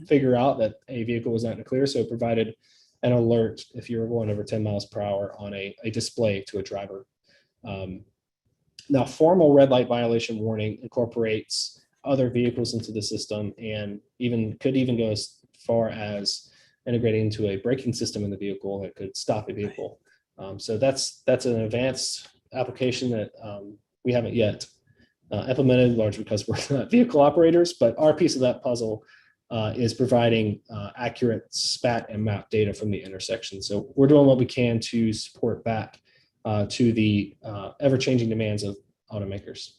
figure out that a vehicle was not in the clear. So it provided an alert if you were going over 10 miles per hour on a display to a driver. Now, formal red light violation warning incorporates other vehicles into the system, and could even go as far as integrating into a braking system in the vehicle that could stop a vehicle. So that's an advanced application that we haven't yet implemented, largely because we're not vehicle operators, but our piece of that puzzle is providing accurate SPAT and map data from the intersection. So we're doing what we can to support that to the ever-changing demands of automakers.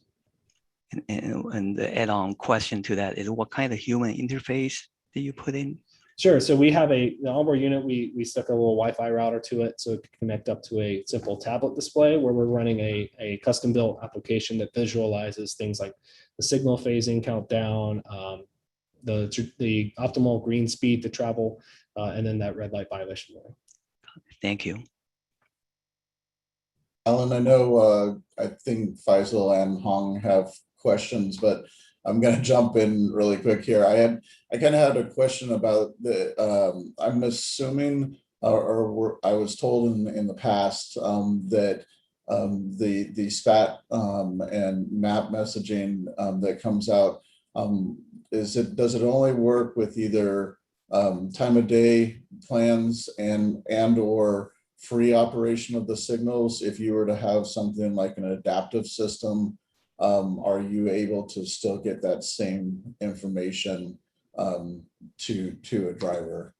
And the add-on question to that is, what kind of human interface do you put in? Sure. So we have the onboard unit, we stuck a little Wi-Fi router to it so it can connect up to a simple tablet display where we're running a custom-built application that visualizes things like the signal phasing countdown, the optimal green speed to travel, and then that red light violation warning. Thank you. Alan, I know I think Faisal and Hong have questions, but I'm going to jump in really quick here. I kind of had a question about I'm assuming, or I was told in the past that the SPAT and map messaging that comes out, does it only work with either time of day plans and or free operation of the signals? If you were to have something like an adaptive system, are you able to still get that same information to a driver?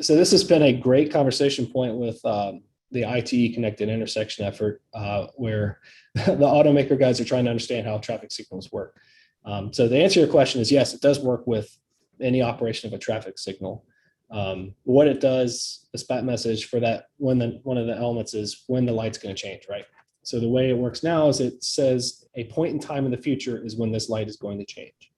So this has been a great conversation point with the ITE connected intersection effort, where the automaker guys are trying to understand how traffic signals work. So the answer to your question is yes, it does work with any operation of a traffic signal. What it does, the SPAT message for that, one of the elements is when the light's going to change, right? So the way it works now is it says a point in time in the future is when this light is going to change.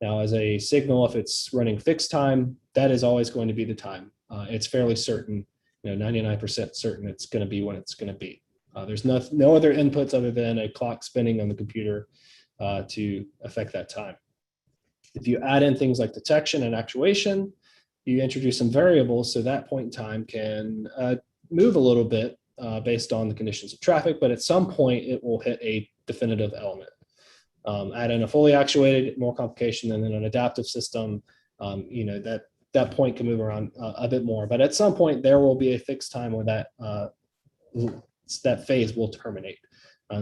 Now, as a signal, if it's running fixed time, that is always going to be the time. It's fairly certain, 99% certain it's going to be when it's going to be. There's no other inputs other than a clock spinning on the computer to affect that time. If you add in things like detection and actuation, you introduce some variables so that point in time can move a little bit based on the conditions of traffic, but at some point it will hit a definitive element. Add in a fully actuated, more complication, and then an adaptive system, that point can move around a bit more. But at some point there will be a fixed time where that phase will terminate.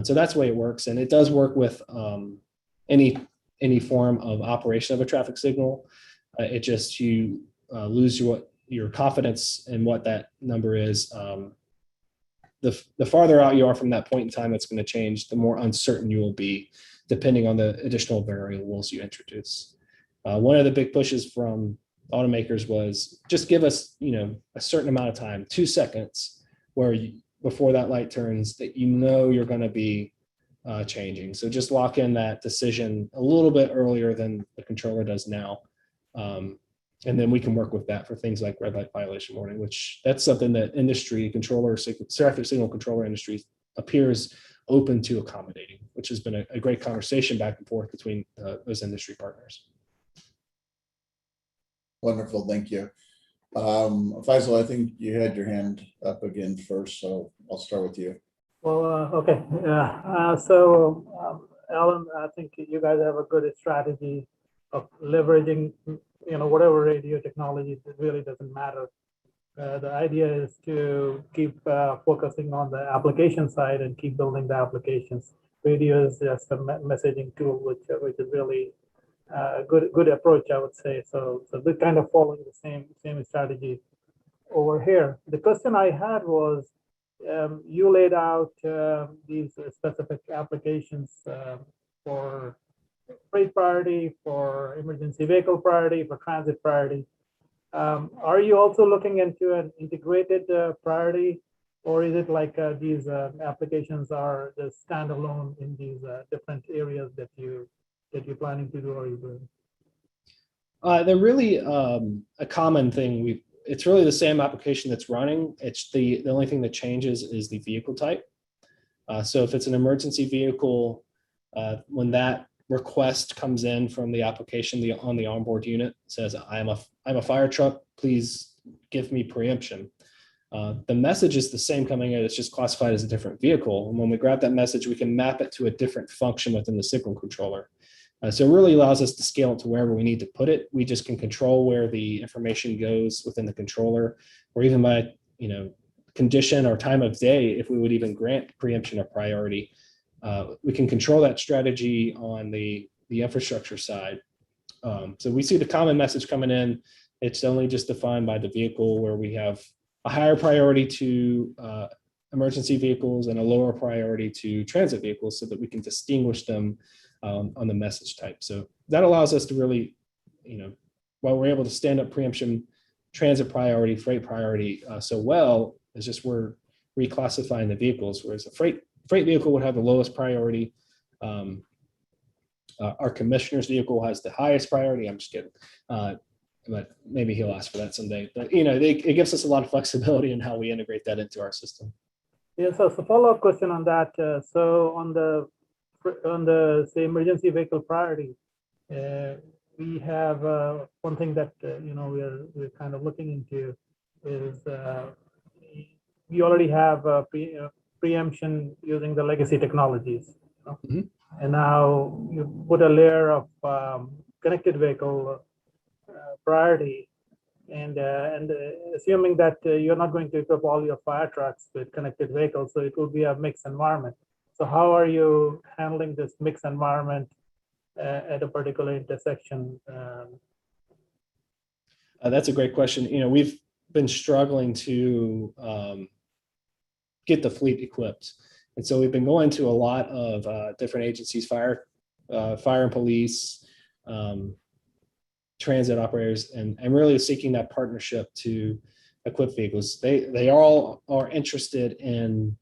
So that's the way it works, and it does work with any form of operation of a traffic signal. It just you lose your confidence in what that number is. The farther out you are from that point in time it's going to change, the more uncertain you will be, depending on the additional variables you introduce. One of the big pushes from automakers was just give us, a certain amount of time, 2 seconds, where before that light turns, that you're going to be changing. So just lock in that decision a little bit earlier than the controller does now. And then we can work with that for things like red light violation warning, which that's something that traffic signal controller industry appears open to accommodating, which has been a great conversation back and forth between those industry partners. Wonderful, thank you. Faisal, I think you had your hand up again first, so I'll start with you. Well, okay. Alan, I think you guys have a good strategy of leveraging, whatever radio technology, it really doesn't matter. The idea is to keep focusing on the application side and keep building the applications. Radio is just a messaging tool, which is really a good approach, I would say. So they're kind of following the same strategy over here. The question I had was, you laid out these specific applications for freight priority, for emergency vehicle priority, for transit priority. Are you also looking into an integrated priority, or is it like these applications are just standalone in these different areas that you're planning to do or you're doing? They're really a common thing. It's really the same application that's running. It's the only thing that changes is the vehicle type. So if it's an emergency vehicle, when that request comes in from the application on the onboard unit, says I'm a fire truck, please give me preemption. The message is the same coming in, it's just classified as a different vehicle. And when we grab that message, we can map it to a different function within the signal controller. So it really allows us to scale it to wherever we need to put it. We just can control where the information goes within the controller, or even by condition or time of day, if we would even grant preemption or priority. We can control that strategy on the infrastructure side. So we see the common message coming in. It's only just defined by the vehicle, where we have a higher priority to emergency vehicles and a lower priority to transit vehicles, so that we can distinguish them on the message type. So that allows us to really, while we're able to stand up preemption, transit priority, freight priority so well, it's just we're reclassifying the vehicles, whereas a freight vehicle would have the lowest priority. Our commissioner's vehicle has the highest priority. I'm just kidding. But maybe he'll ask for that someday. But it gives us a lot of flexibility in how we integrate that into our system. Yeah, so it's a follow-up question on that. So on the say emergency vehicle priority, we have one thing that we're kind of looking into is we already have preemption using the legacy technologies, and now you put a layer of connected vehicle priority, and assuming that you're not going to equip all your fire trucks with connected vehicles, so it will be a mixed environment. So how are you handling this mixed environment at a particular intersection? That's a great question. We've been struggling to get the fleet equipped, and so we've been going to a lot of different agencies, fire and police, transit operators, and really seeking that partnership to equip vehicles. They all are interested in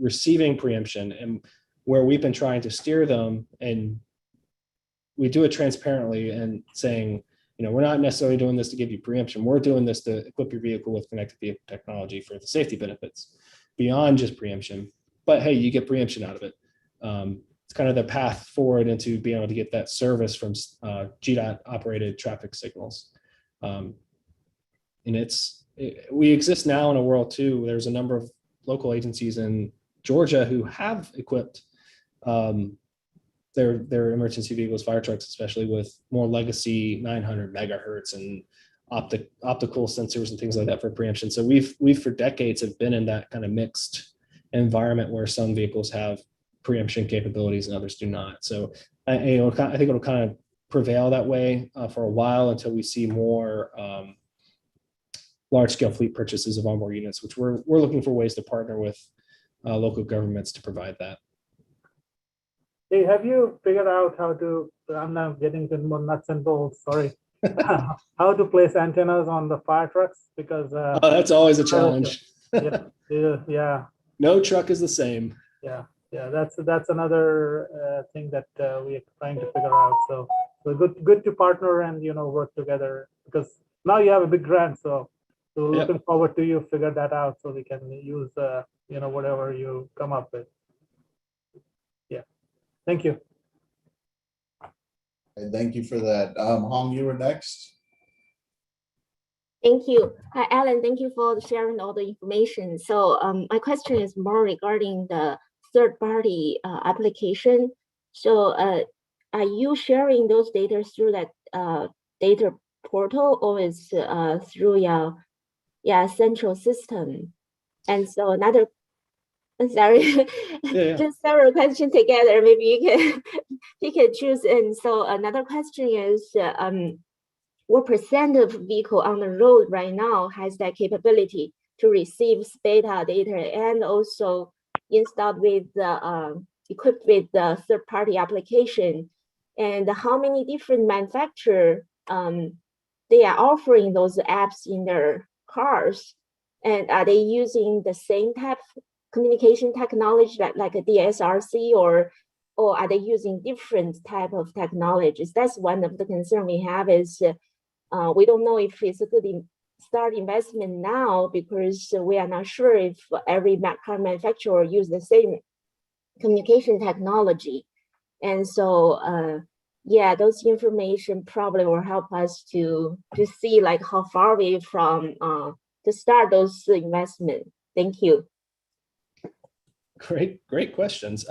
receiving preemption, and where we've been trying to steer them, and we do it transparently and saying, we're not necessarily doing this to give you preemption. We're doing this to equip your vehicle with connected vehicle technology for the safety benefits beyond just preemption. But hey, you get preemption out of it. It's kind of the path forward into being able to get that service from GDOT operated traffic signals. And we exist now in a world too. There's a number of local agencies in Georgia who have equipped their emergency vehicles, fire trucks, especially with more legacy 900 megahertz and optical sensors and things like that for preemption. So we've for decades have been in that kind of mixed environment where some vehicles have preemption capabilities and others do not. So I think it'll kind of prevail that way for a while until we see more large-scale fleet purchases of onboard units, which we're looking for ways to partner with local governments to provide that. Hey, have you figured out how to? I'm now getting to more nuts and bolts. Sorry, how to place antennas on the fire trucks, because that's always a challenge. Yeah. No truck is the same. Yeah, that's another thing that we are trying to figure out. So good to partner and work together, because now you have a big grant. So looking forward to you figure that out so we can use whatever you come up with. Yeah, thank you. And thank you for that. Hong, you were next. Thank you. Hi, Alan. Thank you for sharing all the information. So my question is more regarding the third-party application. So are you sharing those data through that data portal, or is through your central system? And so another, sorry, just several questions together. Maybe you can choose. And so another question is, what % of vehicle on the road right now has that capability to receive SPATA data and also installed with equipped with the third-party application? And how many different manufacturers they are offering those apps in their cars? And are they using the same type of communication technology like a DSRC, or are they using different type of technologies? That's one of the concern we have, is we don't know if it's a good start investment now because we are not sure if every car manufacturer use the same communication technology. And so, yeah, those information probably will help us to see like how far away from to start those investment. Thank you. Great questions.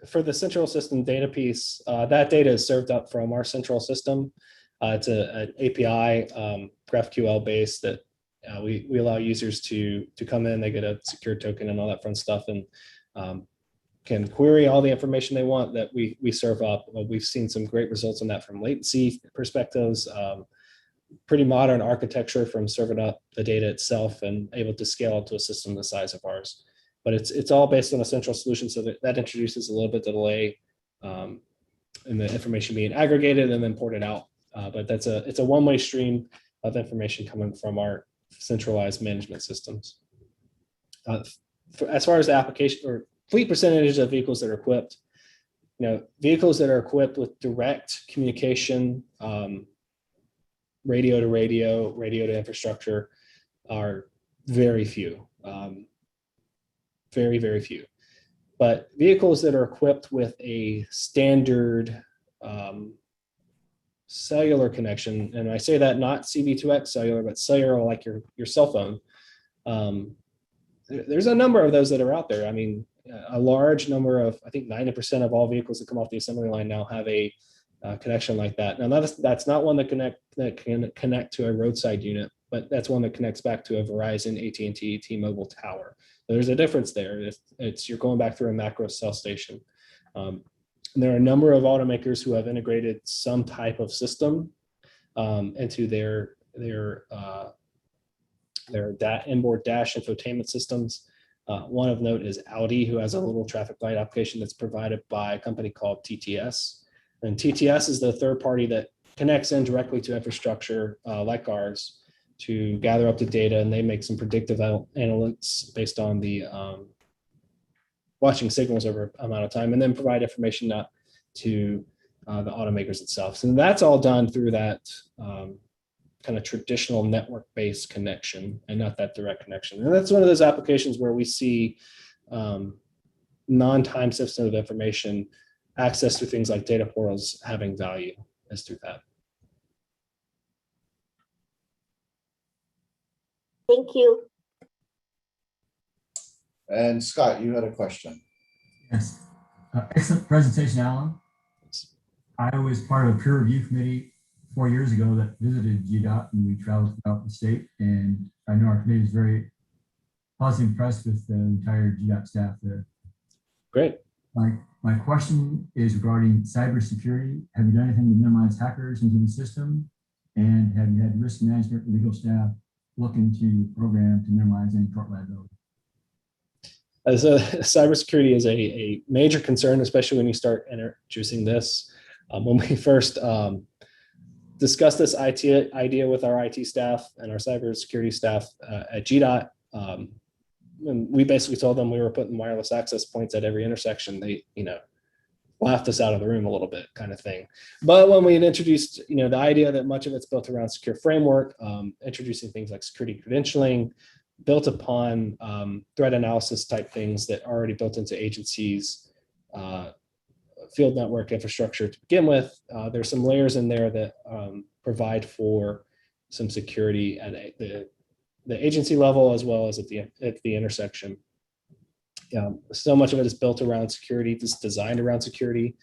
For the central system data piece, that data is served up from our central system. It's an API GraphQL based that we allow users to come in, they get a secure token and all that fun stuff, and can query all the information they want that we serve up. We've seen some great results on that from latency perspectives, pretty modern architecture from serving up the data itself and able to scale up to a system the size of ours. But it's all based on a central solution, so that introduces a little bit of delay in the information being aggregated and then ported out. But it's a one-way stream of information coming from our centralized management systems. As far as the application or fleet percentage of vehicles that are equipped, vehicles that are equipped with direct communication, radio to radio, radio to infrastructure, are very few. Very, very few. But vehicles that are equipped with a standard cellular connection, and I say that not CV2X cellular, but cellular like your cell phone, there's a number of those that are out there. I mean, a large number of, I think 90% of all vehicles that come off the assembly line now have a connection like that. Now that's not one that can connect to a roadside unit, but that's one that connects back to a Verizon, AT&T, T-Mobile tower. So there's a difference there. You're going back through a macro cell station. There are a number of automakers who have integrated some type of system into their inboard dash infotainment systems. One of note is Audi, who has a little traffic light application that's provided by a company called TTS. And TTS is the third party that connects in directly to infrastructure like ours to gather up the data, and they make some predictive analytics based on the watching signals over amount of time, and then provide information to the automakers itself. So that's all done through that kind of traditional network-based connection and not that direct connection. And that's one of those applications where we see non-time sensitive information access to things like data portals having value is through that. Thank you. And Scott, you had a question. Yes. Excellent presentation, Alan. I was part of a peer review committee 4 years ago that visited GDOT, and we traveled throughout the state. And I know our committee is very positively impressed with the entire GDOT staff there. Great. My question is regarding cybersecurity. Have you done anything to minimize hackers into the system? And have you had risk management legal staff look into program to minimize any tort liability? So cybersecurity is a major concern, especially when you start introducing this. When we first discussed this idea with our IT staff and our cybersecurity staff at GDOT, and we basically told them we were putting wireless access points at every intersection. They, laughed us out of the room a little bit, kind of thing. But when we had introduced, the idea that much of it's built around secure framework, introducing things like security credentialing, built upon threat analysis type things that are already built into agencies, field network infrastructure to begin with. There's some layers in there that provide for some security at the agency level as well as at the intersection. So much of it is built around security, it's designed around security.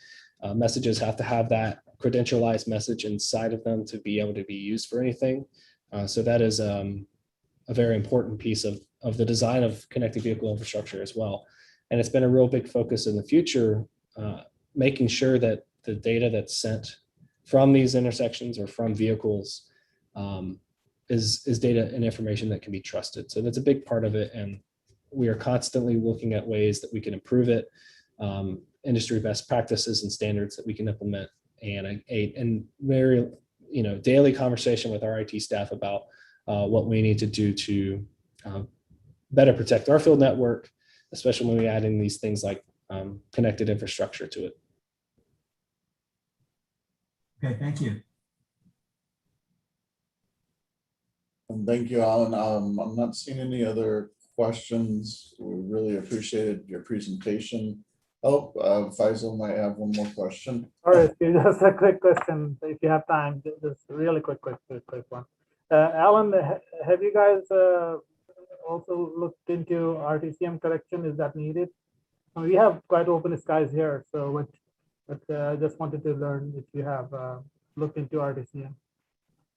Messages have to have that credentialized message inside of them to be able to be used for anything. So that is a very important piece of the design of connected vehicle infrastructure as well. And it's been a real big focus in the future, making sure that the data that's sent from these intersections or from vehicles is data and information that can be trusted. So that's a big part of it. And we are constantly looking at ways that we can improve it, industry best practices and standards that we can implement, and very, daily conversation with our IT staff about what we need to do to better protect our field network, especially when we add in these things like connected infrastructure to it. Okay, thank you. Thank you, Alan. I'm not seeing any other questions. We really appreciated your presentation. Oh, Faisal might have one more question. All right, just a quick question, if you have time, just really quick one. Alan, have you guys also looked into RTCM correction? Is that needed? We have quite open skies here, so I just wanted to learn if you have looked into RTCM.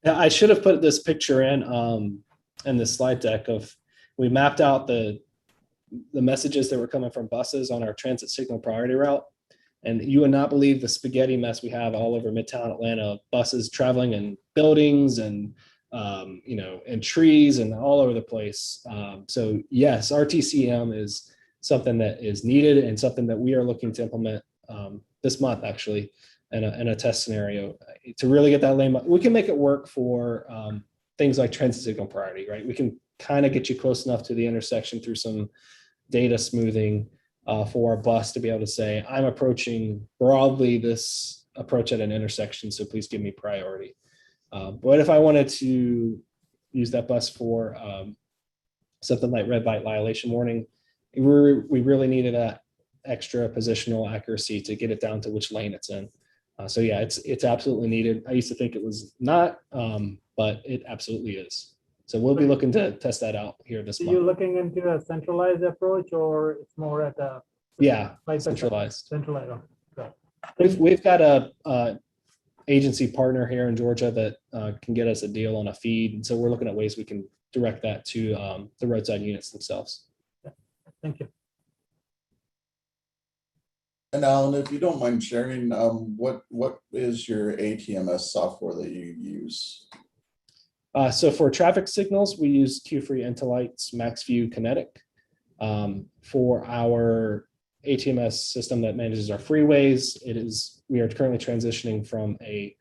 Yeah, I should have put this picture in the slide deck of, we mapped out the messages that were coming from buses on our transit signal priority route. And you would not believe the spaghetti mess we have all over Midtown Atlanta, buses traveling in buildings and, and trees and all over the place. So yes, RTCM is something that is needed and something that we are looking to implement this month, actually, in a test scenario to really get that lane. We can make it work for things like transit signal priority, right? We can kind of get you close enough to the intersection through some data smoothing for a bus to be able to say, I'm approaching broadly this approach at an intersection, so please give me priority. But if I wanted to use that bus for something like red light violation warning, we really needed that extra positional accuracy to get it down to which lane it's in. So yeah, it's absolutely needed. I used to think it was not, but it absolutely is. So we'll be looking to test that out here this month. Are you looking into a centralized approach, or it's more at a centralized? Centralized. Okay. We've got a agency partner here in Georgia that can get us a deal on a feed, and so we're looking at ways we can direct that to the roadside units themselves. Thank you. And Alan, if you don't mind sharing, what is your ATMS software that you use? So for traffic signals, we use Q-Free Intellight's MaxView Kinetic. For our ATMS system that manages our freeways, we are currently transitioning from a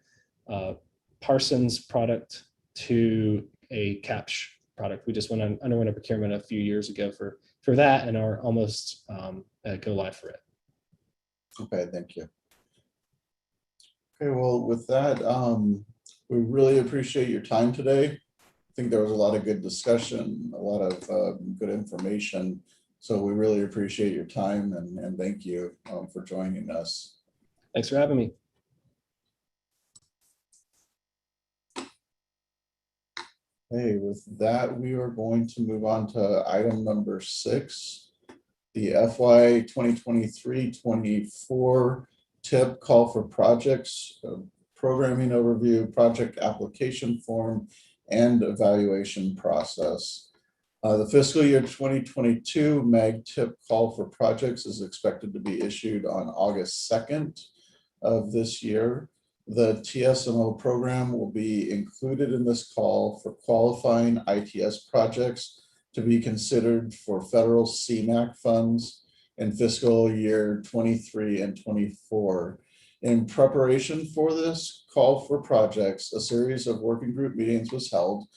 Parsons product to a CAPTCH product. We just underwent a procurement a few years ago for that and are almost go live for it. Okay, thank you. Okay, well, with that, we really appreciate your time today. I think there was a lot of good discussion, a lot of good information. So we really appreciate your time and thank you for joining us. Thanks for having me. Hey, with that, we are going to move on to item number 6, the FY 2023-24 TIP call for projects, programming overview, project application form, and evaluation process. The fiscal year 2022 MAG TIP call for projects is expected to be issued on August 2nd of this year. The TSMO program will be included in this call for qualifying ITS projects to be considered for federal Cmac funds in fiscal year 23 and 24. In preparation for this call for projects, a series of working group meetings was held,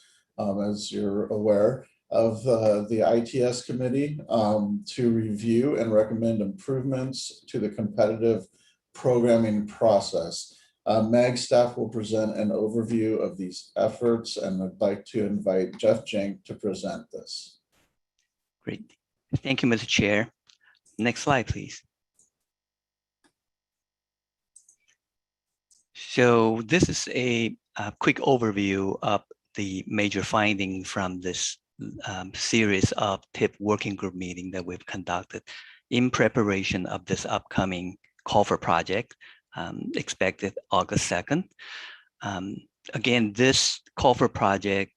as you're aware, of the ITS committee to review and recommend improvements to the competitive programming process. MAG staff will present an overview of these efforts, and I'd like to invite Jeff Jenk to present this. Great. Thank you, Mr. Chair. Next slide, please. So this is a quick overview of the major findings from this series of TIP working group meeting that we've conducted in preparation of this upcoming call for project, expected August 2nd. Again, this call for project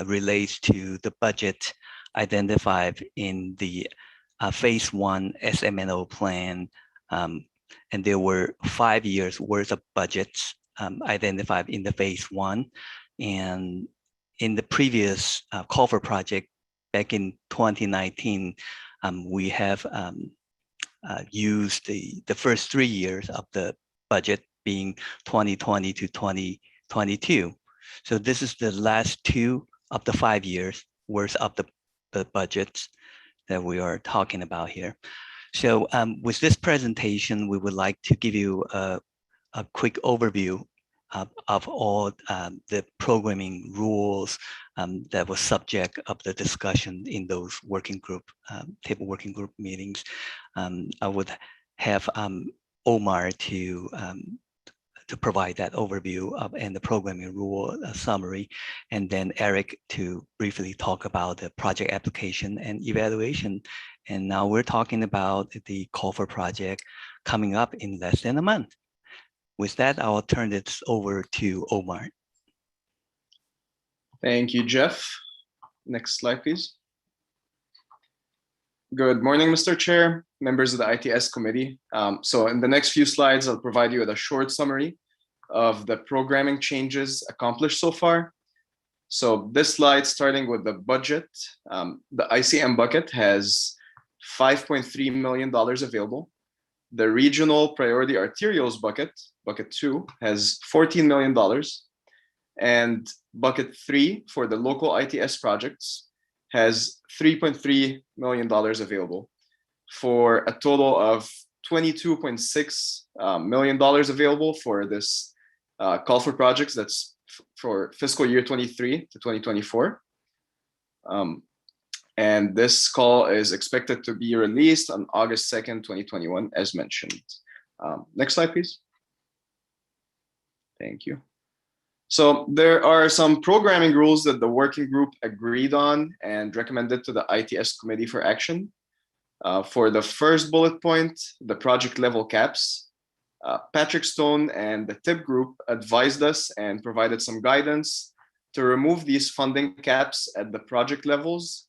relates to the budget identified in the phase 1 SMNO plan. And there were 5 years worth of budgets identified in the phase 1. And in the previous call for project back in 2019, we have used the first 3 years of the budget being 2020 to 2022. So this is the last 2 of the 5 years worth of the budgets that we are talking about here. So with this presentation, we would like to give you a quick overview of all the programming rules that was subject of the discussion in those working group, table working group meetings. I would have Omar to provide that overview of and the programming rule summary, and then Eric to briefly talk about the project application and evaluation. And now we're talking about the call for project coming up in less than a month. With that, I'll turn this over to Omar. Thank you, Jeff. Next slide, please. Good morning, Mr. Chair, members of the ITS committee. So in the next few slides, I'll provide you with a short summary of the programming changes accomplished so far. So this slide, starting with the budget, the ICM bucket has $5.3 million available. The regional priority arterials bucket, bucket 2, has $14 million. And bucket 3 for the local ITS projects has $3.3 million available, for a total of $22.6 million available for this call for projects. That's for fiscal year 23 to 2024. And this call is expected to be released on August 2nd, 2021, as mentioned. Next slide, please. Thank you. So there are some programming rules that the working group agreed on and recommended to the ITS committee for action. For the first bullet point, the project level caps, Patrick Stone and the TIP group advised us and provided some guidance to remove these funding caps at the project levels,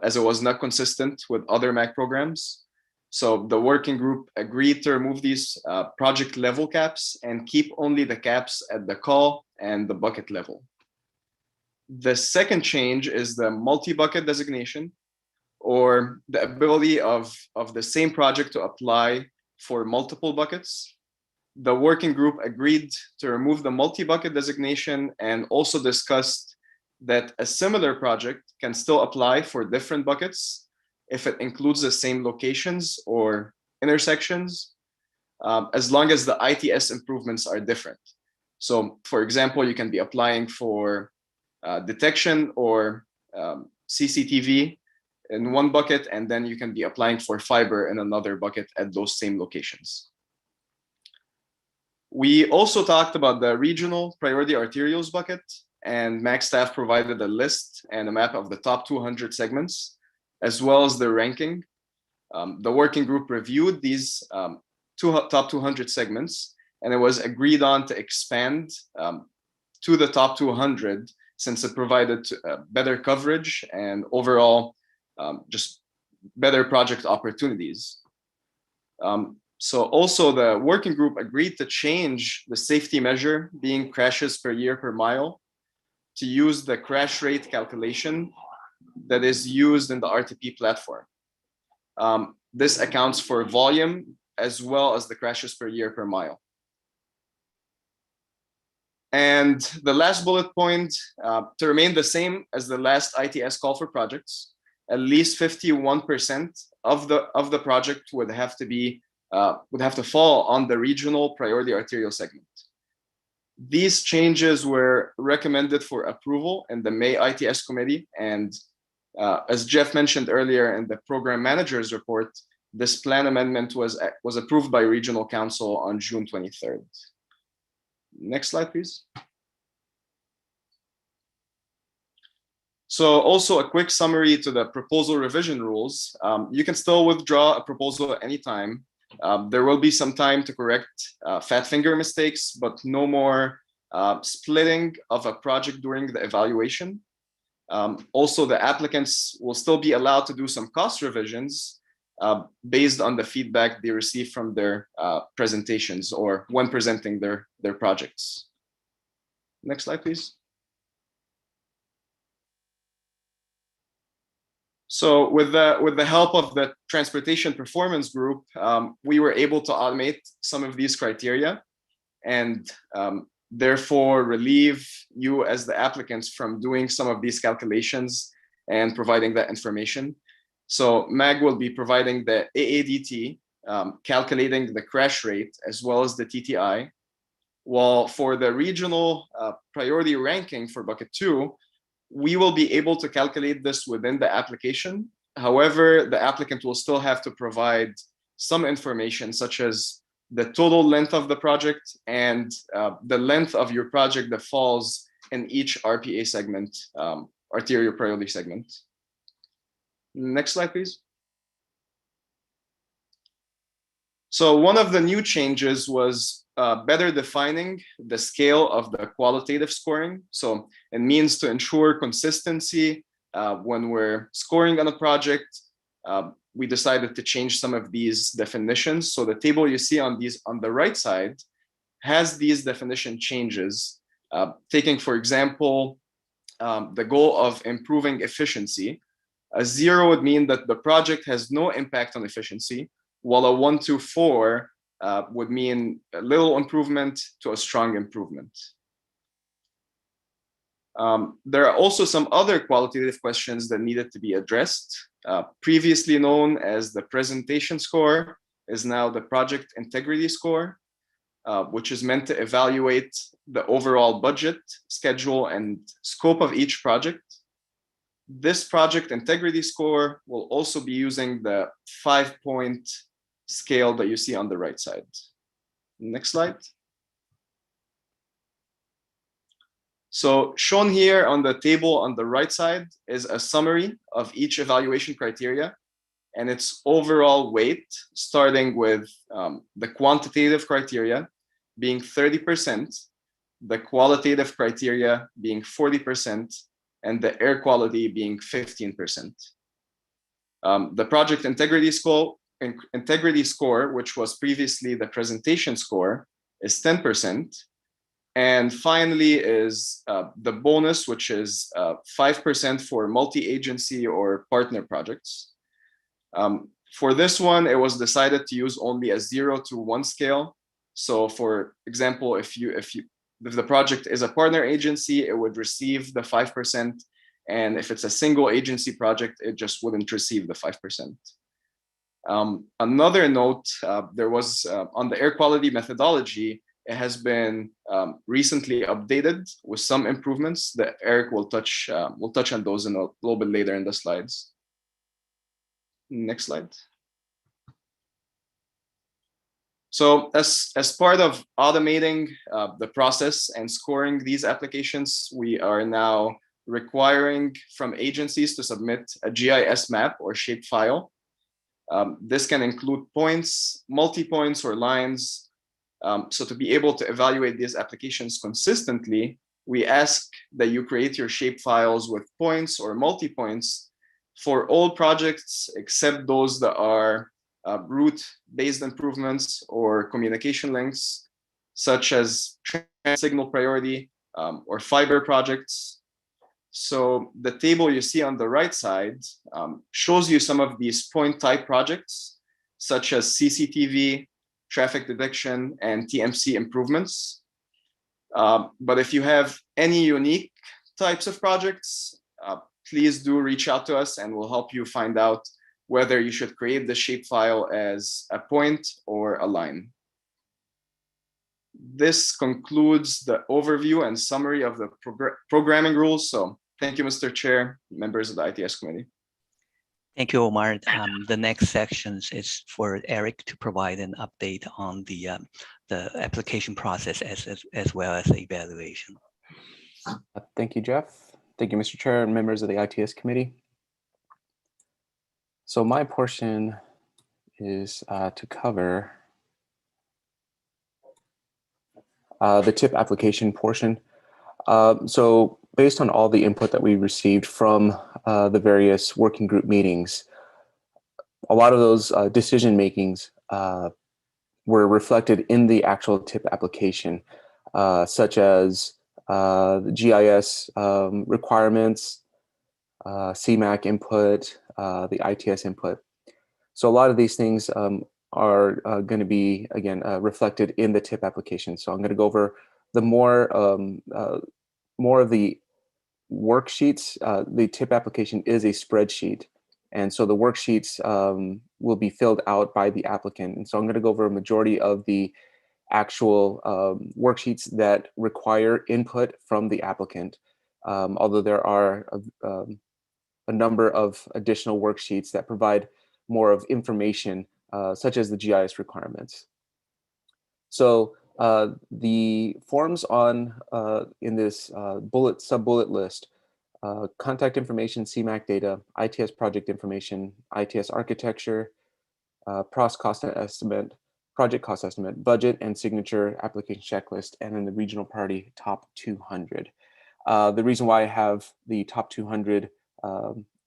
as it was not consistent with other MAC programs. So the working group agreed to remove these project level caps and keep only the caps at the call and the bucket level. The second change is the multi-bucket designation, or the ability of the same project to apply for multiple buckets. The working group agreed to remove the multi-bucket designation and also discussed that a similar project can still apply for different buckets if it includes the same locations or intersections, as long as the ITS improvements are different. So for example, you can be applying for detection or CCTV in one bucket, and then you can be applying for fiber in another bucket at those same locations. We also talked about the regional priority arterials bucket, and MAC staff provided a list and a map of the top 200 segments, as well as the ranking. The working group reviewed these top 200 segments, and it was agreed on to expand to the top 200 since it provided better coverage and overall just better project opportunities. So also the working group agreed to change the safety measure, being crashes per year per mile, to use the crash rate calculation that is used in the RTP platform. This accounts for volume as well as the crashes per year per mile. And the last bullet point, to remain the same as the last ITS call for projects, at least 51% of the project would have to fall on the regional priority arterial segment. These changes were recommended for approval in the May ITS committee, and as Jeff mentioned earlier in the program manager's report, this plan amendment was approved by regional council on June 23rd. Next slide, please. So also a quick summary to the proposal revision rules. You can still withdraw a proposal at any time. There will be some time to correct fat finger mistakes, but no more splitting of a project during the evaluation. Also, the applicants will still be allowed to do some cost revisions based on the feedback they receive from their presentations or when presenting their projects. Next slide, please. So with the help of the Transportation Performance Group, we were able to automate some of these criteria and therefore relieve you as the applicants from doing some of these calculations and providing that information. So MAG will be providing the AADT, calculating the crash rate as well as the TTI. While for the regional priority ranking for bucket 2, we will be able to calculate this within the application. However, the applicant will still have to provide some information, such as the total length of the project and the length of your project that falls in each RPA segment, arterial priority segment. Next slide, please. So one of the new changes was better defining the scale of the qualitative scoring. So it means to ensure consistency when we're scoring on a project, we decided to change some of these definitions. So the table you see on the right side has these definition changes, taking, for example, the goal of improving efficiency. A 0 would mean that the project has no impact on efficiency, while a 1 to 4 would mean a little improvement to a strong improvement. There are also some other qualitative questions that needed to be addressed. Previously known as the presentation score is now the project integrity score, which is meant to evaluate the overall budget, schedule, and scope of each project. This project integrity score will also be using the 5-point scale that you see on the right side. Next slide. So shown here on the table on the right side is a summary of each evaluation criteria and its overall weight, starting with the quantitative criteria being 30%, the qualitative criteria being 40%, and the air quality being 15%. The project integrity score, which was previously the presentation score, is 10%. And finally is the bonus, which is 5% for multi-agency or partner projects. For this one, it was decided to use only a 0 to 1 scale. So for example, if the project is a partner agency, it would receive the 5%. And if it's a single agency project, it just wouldn't receive the 5%. Another note, there was on the air quality methodology, it has been recently updated with some improvements that Eric will touch on those in a little bit later in the slides. Next slide. So as part of automating the process and scoring these applications, we are now requiring from agencies to submit a GIS map or shapefile. This can include points, multi-points, or lines. So to be able to evaluate these applications consistently, we ask that you create your shapefiles with points or multi-points for all projects except those that are route-based improvements or communication links, such as signal priority or fiber projects. So the table you see on the right side shows you some of these point type projects, such as CCTV, traffic detection, and TMC improvements. But if you have any unique types of projects, please do reach out to us and we'll help you find out whether you should create the shapefile as a point or a line. This concludes the overview and summary of the programming rules. So thank you, Mr. Chair, members of the ITS committee. Thank you, Omar. The next section is for Eric to provide an update on the application process as well as the evaluation. Thank you, Jeff. Thank you, Mr. Chair and members of the ITS committee. So my portion is to cover the TIP application portion. So based on all the input that we received from the various working group meetings, a lot of those decision makings were reflected in the actual TIP application, such as the GIS requirements, Cmac input, the ITS input. So a lot of these things are going to be, again, reflected in the TIP application. So I'm going to go over the more of the worksheets. The TIP application is a spreadsheet. And so the worksheets will be filled out by the applicant. And so I'm going to go over a majority of the actual worksheets that require input from the applicant, although there are a number of additional worksheets that provide more of information, such as the GIS requirements. So the forms on in this sub-bullet list: contact information, Cmac data, ITS project information, ITS architecture, PROS cost estimate, project cost estimate, budget and signature, application checklist, and then the regional priority top 200. The reason why I have the top 200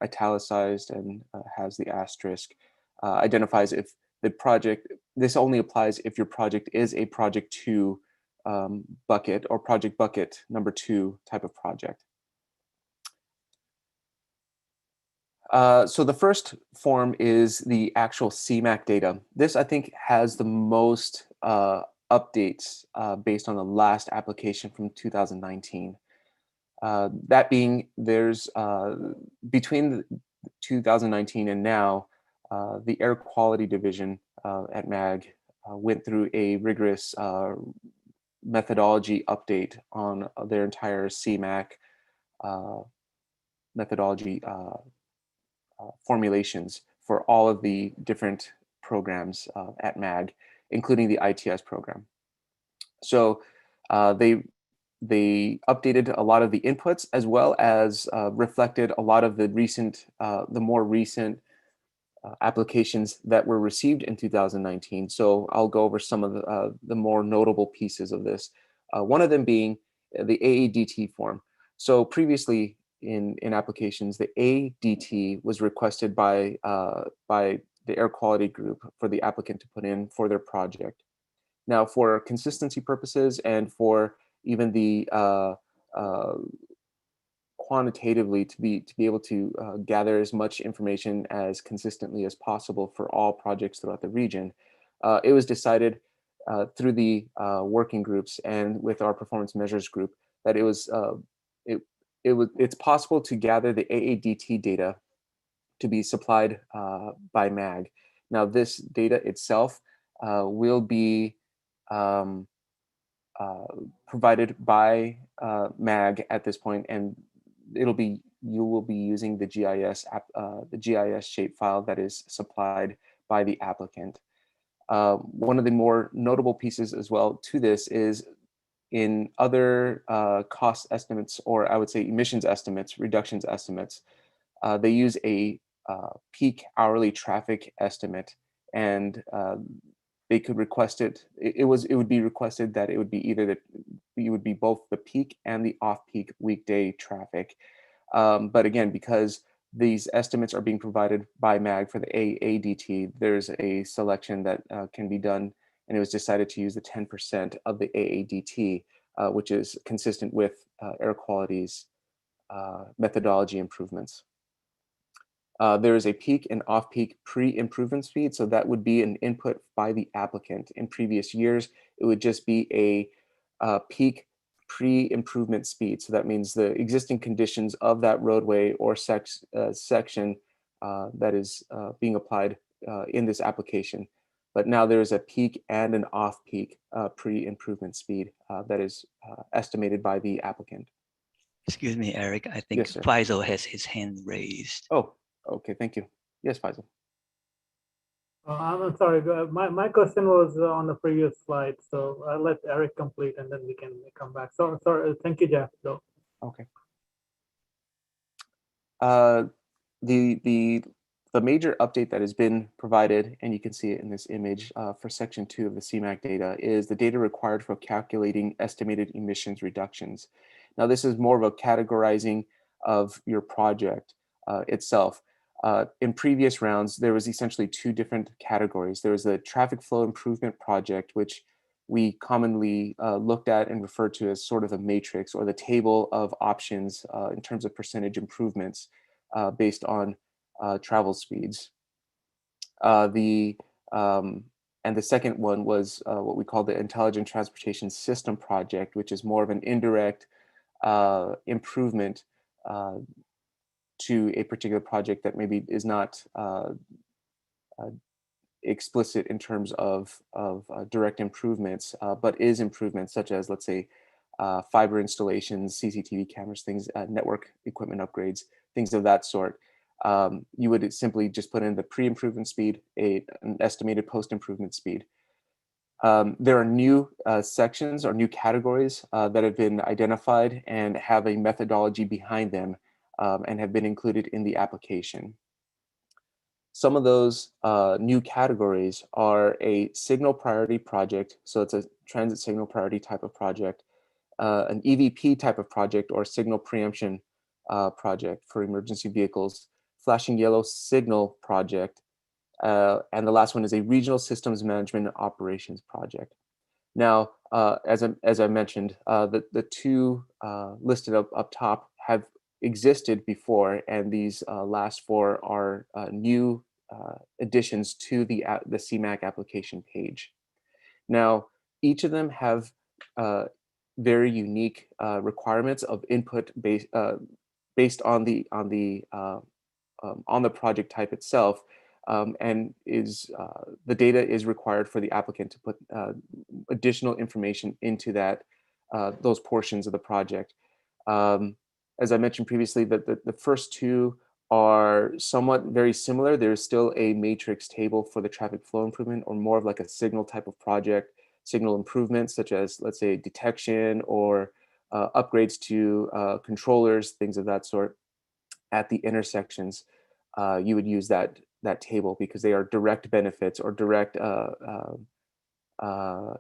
italicized and has the asterisk identifies if the project, this only applies if your project is a project 2 bucket or project bucket number 2 type of project. So the first form is the actual Cmac data. This, I think, has the most updates based on the last application from 2019. That being, there's between 2019 and now, the Air Quality Division at MAG went through a rigorous methodology update on their entire Cmac methodology formulations for all of the different programs at MAG, including the ITS program. So they updated a lot of the inputs, as well as reflected a lot of the recent, the more recent applications that were received in 2019. So I'll go over some of the more notable pieces of this. One of them being the Aedt form. So previously in applications, the Aedt was requested by the air quality group for the applicant to put in for their project. Now, for consistency purposes and for even the quantitatively to be able to gather as much information as consistently as possible for all projects throughout the region, it was decided through the working groups and with our performance measures group that it's possible to gather the Aedt data to be supplied by MAG. Now, this data itself will be provided by MAG at this point, and you will be using the GIS shapefile that is supplied by the applicant. One of the more notable pieces as well to this is in other cost estimates, or I would say emissions estimates, reductions estimates, they use a peak hourly traffic estimate, and they could request it. It would be requested that it would be both the peak and the off-peak weekday traffic. But again, because these estimates are being provided by MAG for the Aedt, there's a selection that can be done, and it was decided to use the 10% of the Aedt, which is consistent with air quality's methodology improvements. There is a peak and off-peak pre-improvement speed, so that would be an input by the applicant. In previous years, it would just be a peak pre-improvement speed. So that means the existing conditions of that roadway or section that is being applied in this application. But now there is a peak and an off-peak pre-improvement speed that is estimated by the applicant. Excuse me, Eric. I think Yes, Faisal has his hand raised. Oh, okay. Thank you. Yes, Faisal. I'm sorry. My question was on the previous slide, so I'll let Eric complete, and then we can come back. Sorry. Thank you, Jeff. Though. Okay. The major update that has been provided, and you can see it in this image for section 2 of the Cmac data, is the data required for calculating estimated emissions reductions. Now, this is more of a categorizing of your project itself. In previous rounds, there was essentially 2 different categories. There was the traffic flow improvement project, which we commonly looked at and referred to as sort of a matrix or the table of options in terms of percentage improvements based on travel speeds. And the second one was what we call the Intelligent Transportation System project, which is more of an indirect improvement to a particular project that maybe is not explicit in terms of direct improvements, but is improvements such as, let's say, fiber installations, CCTV cameras, things, network equipment upgrades, things of that sort. You would simply just put in the pre-improvement speed, an estimated post-improvement speed. There are new sections or new categories that have been identified and have a methodology behind them and have been included in the application. Some of those new categories are a signal priority project, so it's a transit signal priority type of project, an EVP type of project or signal preemption project for emergency vehicles, flashing yellow signal project, and the last one is a regional systems management and operations project. Now, as I mentioned, the two listed up top have existed before, and these last four are new additions to the Cmac application page. Now, each of them have very unique requirements of input based on the project type itself, and the data is required for the applicant to put additional information into those portions of the project. As I mentioned previously, the first two are somewhat very similar. There's still a matrix table for the traffic flow improvement, or more of like a signal type of project, signal improvements such as, let's say, detection or upgrades to controllers, things of that sort. At the intersections, you would use that table because they are direct benefits or direct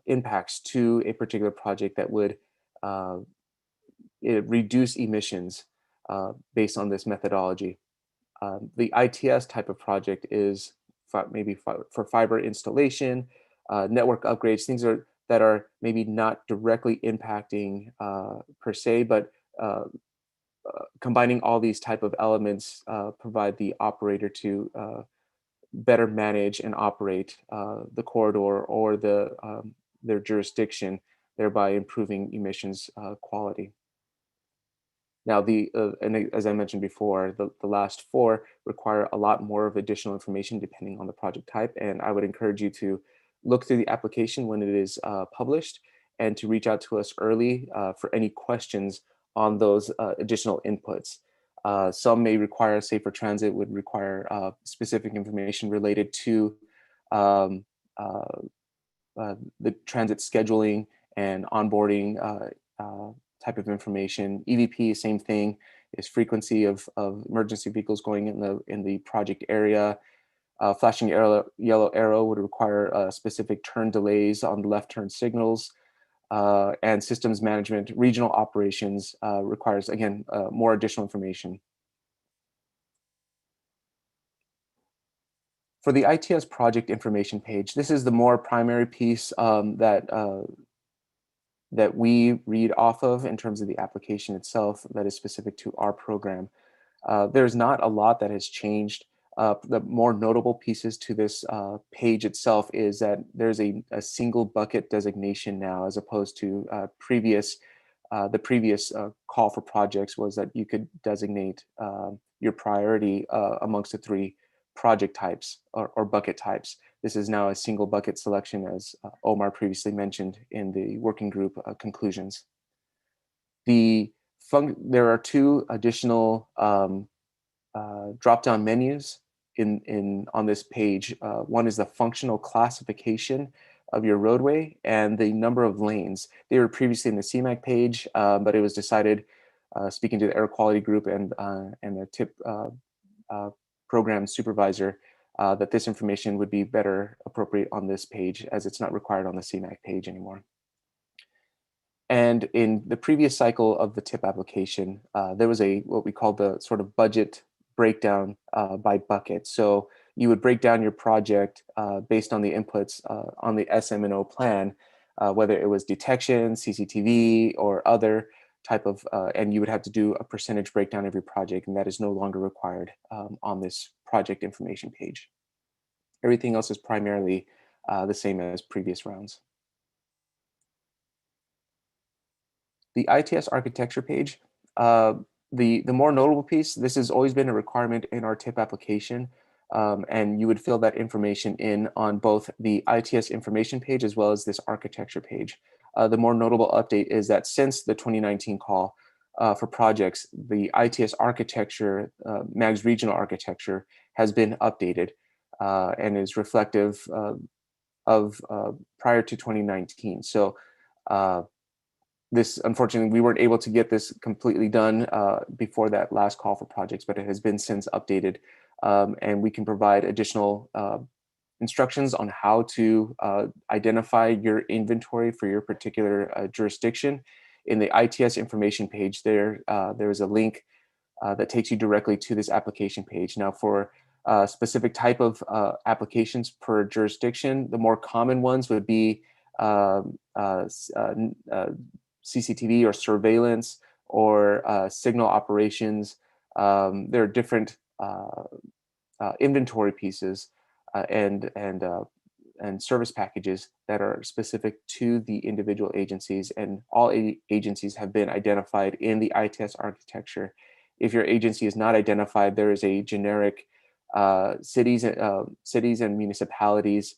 impacts to a particular project that would reduce emissions based on this methodology. The ITS type of project is maybe for fiber installation, network upgrades, things that are maybe not directly impacting per se, but combining all these type of elements provide the operator to better manage and operate the corridor or their jurisdiction, thereby improving emissions quality. Now, and as I mentioned before, the last four require a lot more of additional information depending on the project type, and I would encourage you to look through the application when it is published and to reach out to us early for any questions on those additional inputs. Some may require, say for transit, would require specific information related to the transit scheduling and onboarding type of information. EVP, same thing, is frequency of emergency vehicles going in the project area. Flashing yellow arrow would require specific turn delays on the left turn signals. And systems management, regional operations requires, again, more additional information. For the ITS project information page, this is the more primary piece that we read off of in terms of the application itself that is specific to our program. There's not a lot that has changed. The more notable pieces to this page itself is that there's a single bucket designation now, as opposed to the previous call for projects was that you could designate your priority amongst the three project types or bucket types. This is now a single bucket selection, as Omar previously mentioned in the working group conclusions. There are two additional drop-down menus on this page. One is the functional classification of your roadway and the number of lanes. They were previously in the Cmac page, but it was decided, speaking to the air quality group and the TIP program supervisor, that this information would be better appropriate on this page, as it's not required on the Cmac page anymore. And in the previous cycle of the TIP application, there was what we call the sort of budget breakdown by bucket. So you would break down your project based on the inputs on the SM&O plan, whether it was detection, CCTV, or other type of, and you would have to do a percentage breakdown of your project, and that is no longer required on this project information page. Everything else is primarily the same as previous rounds. The ITS architecture page, the more notable piece, this has always been a requirement in our TIP application, And you would fill that information in on both the ITS information page as well as this architecture page. The more notable update is that since the 2019 call for projects, the ITS architecture, MAG's regional architecture, has been updated and is reflective of prior to 2019. So this, unfortunately, we weren't able to get this completely done before that last call for projects, but it has been since updated. And we can provide additional instructions on how to identify your inventory for your particular jurisdiction. In the ITS information page, there is a link that takes you directly to this application page. Now, for specific type of applications per jurisdiction, the more common ones would be CCTV or surveillance or signal operations. There are different inventory pieces and service packages that are specific to the individual agencies, and all agencies have been identified in the ITS architecture. If your agency is not identified, there is a generic cities and municipalities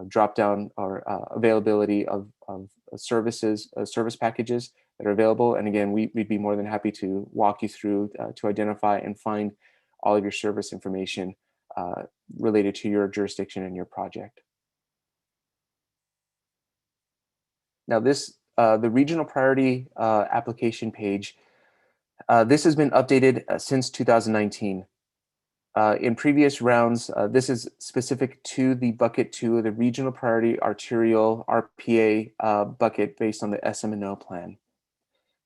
drop down or availability of services, service packages that are available. And again, we'd be more than happy to walk you through to identify and find all of your service information related to your jurisdiction and your project. Now this, the regional priority application page, this has been updated since 2019. In previous rounds, this is specific to the bucket 2 of the regional priority arterial RPA bucket based on the SM&O plan.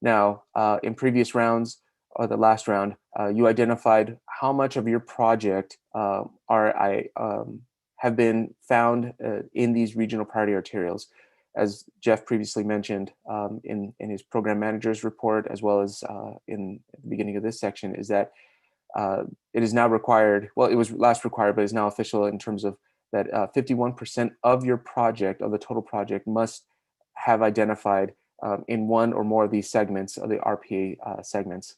Now, in previous rounds, or the last round, you identified how much of your project have been found in these regional priority arterials. As Jeff previously mentioned in his program manager's report, as well as in the beginning of this section, is that it is now required, well, it was last required, but is now official in terms of that 51% of your project, of the total project, must have identified in one or more of these segments of the RPA segments.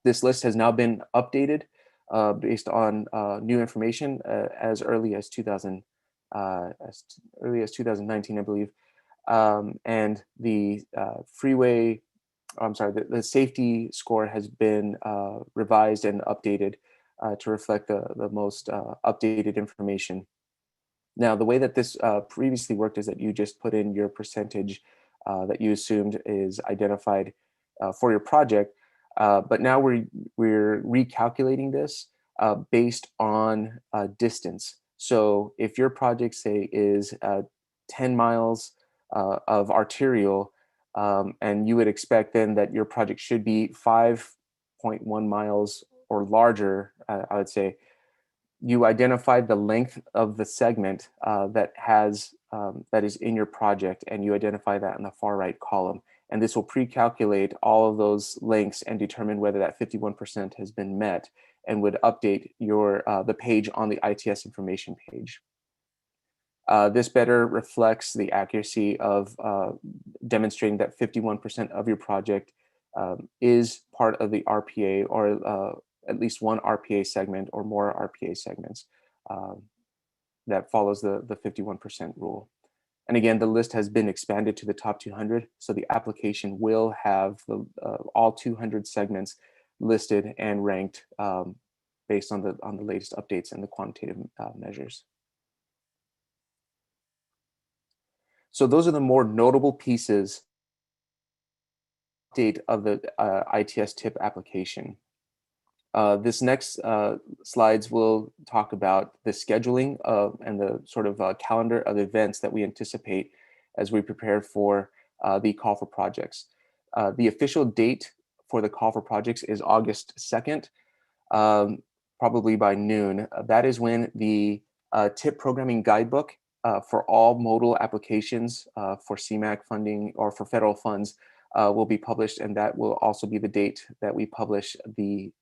This list has now been updated based on new information as early as 2019, I believe. And the the safety score has been revised and updated to reflect the most updated information. Now, the way that this previously worked is that you just put in your percentage that you assumed is identified for your project, but now we're recalculating this based on distance. So if your project, say, is 10 miles of arterial, and you would expect then that your project should be 5.1 miles or larger, I would say, you identified the length of the segment that is in your project, and you identify that in the far right column. And this will pre-calculate all of those lengths and determine whether that 51% has been met, and would update your the page on the ITS information page. This better reflects the accuracy of demonstrating that 51% of your project is part of the RPA, or at least one RPA segment or more RPA segments that follows the 51% rule. And again, the list has been expanded to the top 200, so the application will have all 200 segments listed and ranked based on the latest updates and the quantitative measures. So those are the more notable pieces of the ITS TIP application. This next slides will talk about the scheduling and the sort of calendar of events that we anticipate as we prepare for the call for projects. The official date for the call for projects is August 2nd, probably by noon. That is when the TIP programming guidebook for all modal applications for Cmac funding or for federal funds will be published, and that will also be the date that we publish the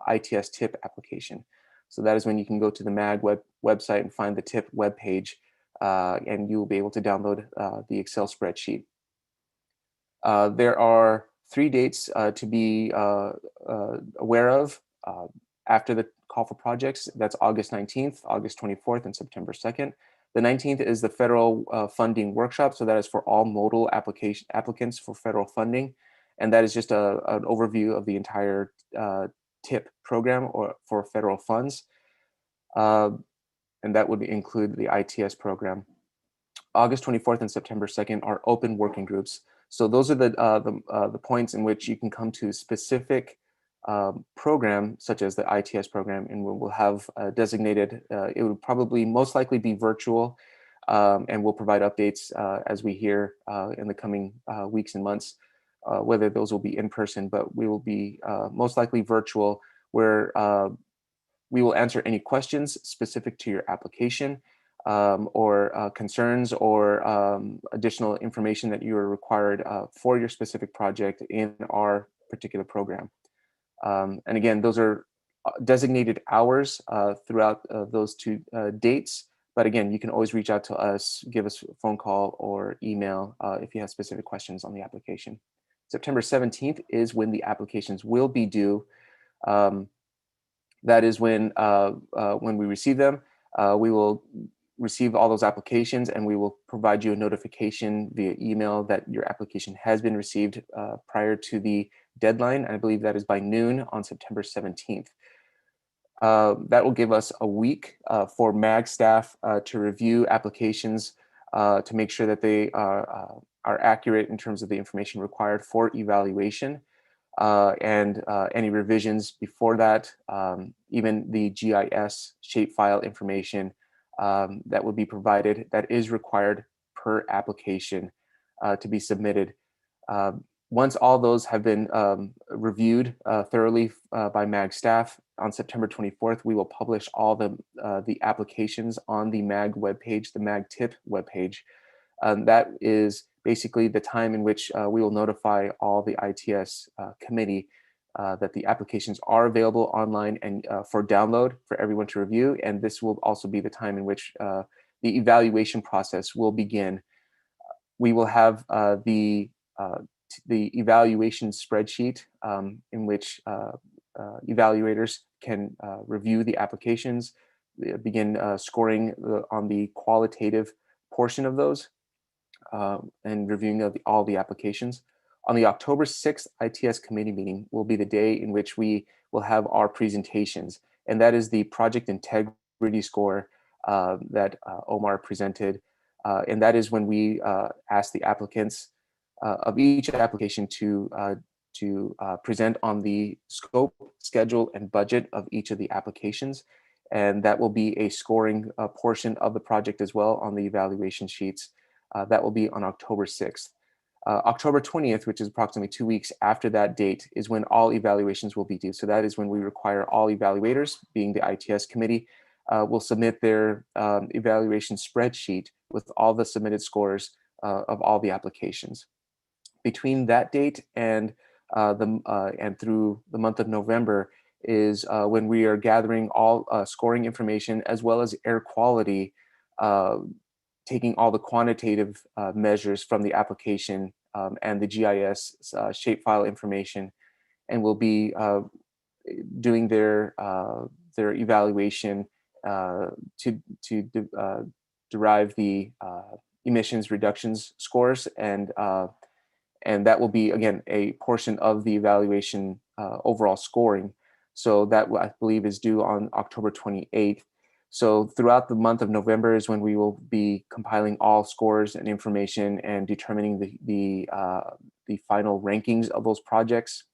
ITS TIP application. So that is when you can go to the MAG website and find the TIP webpage, and you will be able to download the Excel spreadsheet. There are 3 dates to be aware of. after the call for projects. That's August 19th, August 24th, and September 2nd. The 19th is the federal funding workshop. So that is for all modal applicants for federal funding. And that is just an overview of the entire TIP program or for federal funds. And that would include the ITS program. August 24th and September 2nd are open working groups. So those are the points in which you can come to specific program, such as the ITS program, and we'll have designated, it would probably most likely be virtual, and we'll provide updates as we hear in the coming weeks and months, whether those will be in person, but we will be most likely virtual, where we will answer any questions specific to your application, or concerns or additional information that you are required for your specific project in our particular program. And again, those are designated hours throughout those two dates. But again, you can always reach out to us, give us a phone call or email if you have specific questions on the application. September 17th is when the applications will be due. That is when we receive them, we will receive all those applications, and we will provide you a notification via email that your application has been received prior to the deadline. I believe that is by noon on September 17th. That will give us a week for MAG staff to review applications to make sure that they are accurate in terms of the information required for evaluation. And any revisions before that, even the GIS shapefile information that would be provided, that is required per application to be submitted. Once all those have been reviewed thoroughly by MAG staff, on September 24th, we will publish all the applications on the MAG webpage, the MAG TIP webpage. That is basically the time in which we will notify all the ITS committee that the applications are available online and for download for everyone to review. And this will also be the time in which the evaluation process will begin. We will have the evaluation spreadsheet in which evaluators can review the applications, begin scoring on the qualitative portion of those, and reviewing of all the applications. On the October 6th ITS committee meeting will be the day in which we will have our presentations, and that is the project integrity score that Omar presented, and that is when we ask the applicants of each application to present on the scope, schedule, and budget of each of the applications. And that will be a scoring portion of the project as well on the evaluation sheets. That will be on October 6th. October 20th, which is approximately 2 weeks after that date, is when all evaluations will be due. So that is when we require all evaluators, being the ITS committee, will submit their evaluation spreadsheet with all the submitted scores of all the applications. Between that date and through the month of November is when we are gathering all scoring information as well as air quality, taking all the quantitative measures from the application and the GIS shapefile information, and we'll be doing their evaluation to derive the emissions reductions scores, and that will be, again, a portion of the evaluation overall scoring. So that, I believe, is due on October 28th. So throughout the month of November is when we will be compiling all scores and information and determining the final rankings of those projects.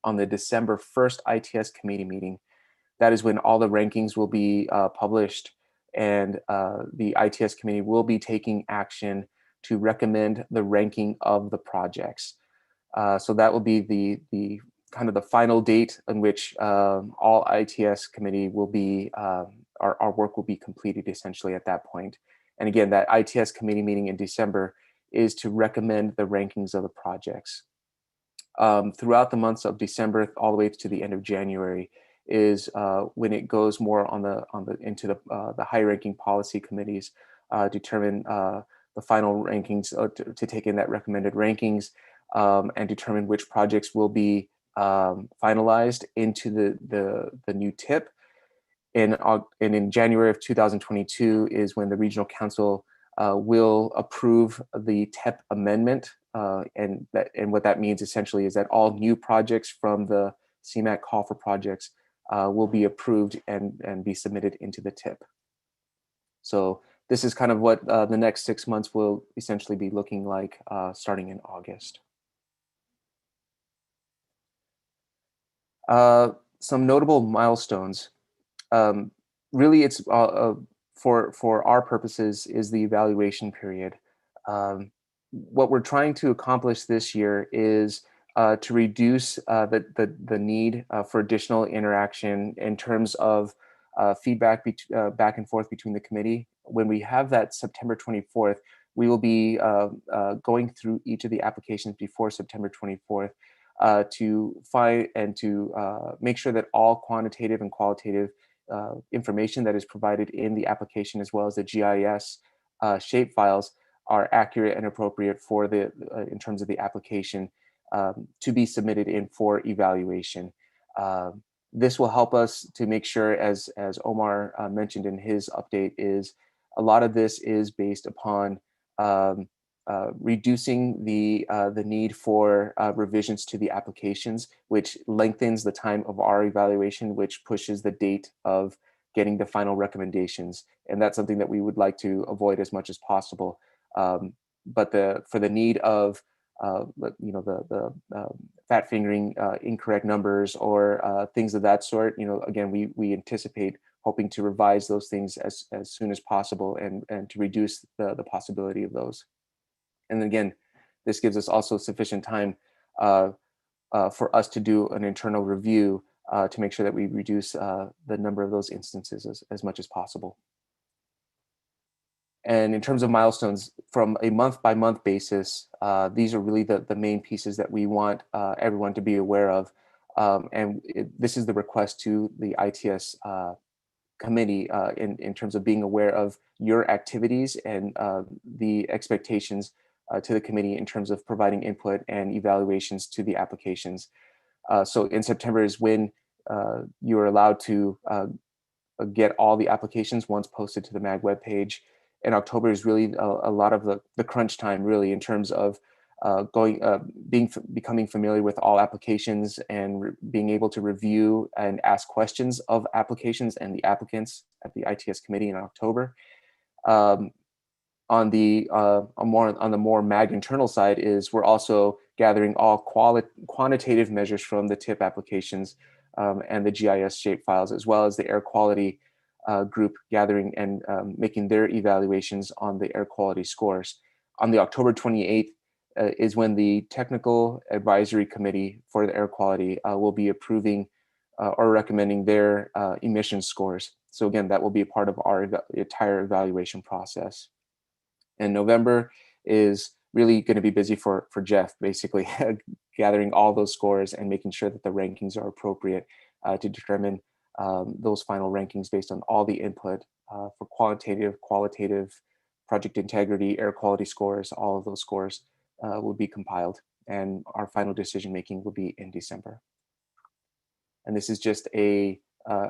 On the December 1st ITS committee meeting, that is when all the rankings will be published, and the ITS committee will be taking action to recommend the ranking of the projects. So that will be the kind of the final date in which all ITS committee will be, our work will be completed essentially at that point. And again, that ITS committee meeting in December is to recommend the rankings of the projects. Throughout the months of December all the way to the end of January is when it goes more into the high ranking policy committees determine the final rankings to take in that recommended rankings and determine which projects will be finalized into the new TIP. And in January of 2022 is when the regional council will approve the TEP amendment. And what that means essentially is that all new projects from the Cmac call for projects will be approved and be submitted into the TIP. So this is kind of what the next 6 months will essentially be looking like starting in August. Some notable milestones. Really, it's for our purposes is the evaluation period. What we're trying to accomplish this year is to reduce the need for additional interaction in terms of feedback back and forth between the committee. When we have that September 24th, we will be going through each of the applications before September 24th to find and to make sure that all quantitative and qualitative information that is provided in the application, as well as the GIS shape files, are accurate and appropriate for the in terms of the application to be submitted in for evaluation. This will help us to make sure, as Omar mentioned in his update, is a lot of this is based upon reducing the need for revisions to the applications, which lengthens the time of our evaluation, which pushes the date of getting the final recommendations. And that's something that we would like to avoid as much as possible. But for the need of the fat fingering incorrect numbers or things of that sort, again, we anticipate hoping to revise those things as soon as possible and to reduce the possibility of those. And then again, this gives us also sufficient time for us to do an internal review to make sure that we reduce the number of those instances as much as possible. And in terms of milestones, from a month-by-month basis, these are really the main pieces that we want everyone to be aware of. This is the request to the ITS committee in terms of being aware of your activities and the expectations to the committee in terms of providing input and evaluations to the applications. So in September is when you are allowed to get all the applications once posted to the MAG webpage. And October is really a lot of the crunch time, really, in terms of becoming familiar with all applications and being able to review and ask questions of applications and the applicants at the ITS committee in October. On the more MAG internal side is we're also gathering all quantitative measures from the TIP applications and the GIS shape files, as well as the air quality group gathering and making their evaluations on the air quality scores. On the October 28th is when the technical advisory committee for the air quality will be approving or recommending their emission scores. So again, that will be a part of our entire evaluation process. And November is really going to be busy for Jeff, basically gathering all those scores and making sure that the rankings are appropriate to determine those final rankings based on all the input for quantitative, qualitative, project integrity, air quality scores. All of those scores will be compiled, and our final decision making will be in December. And this is just a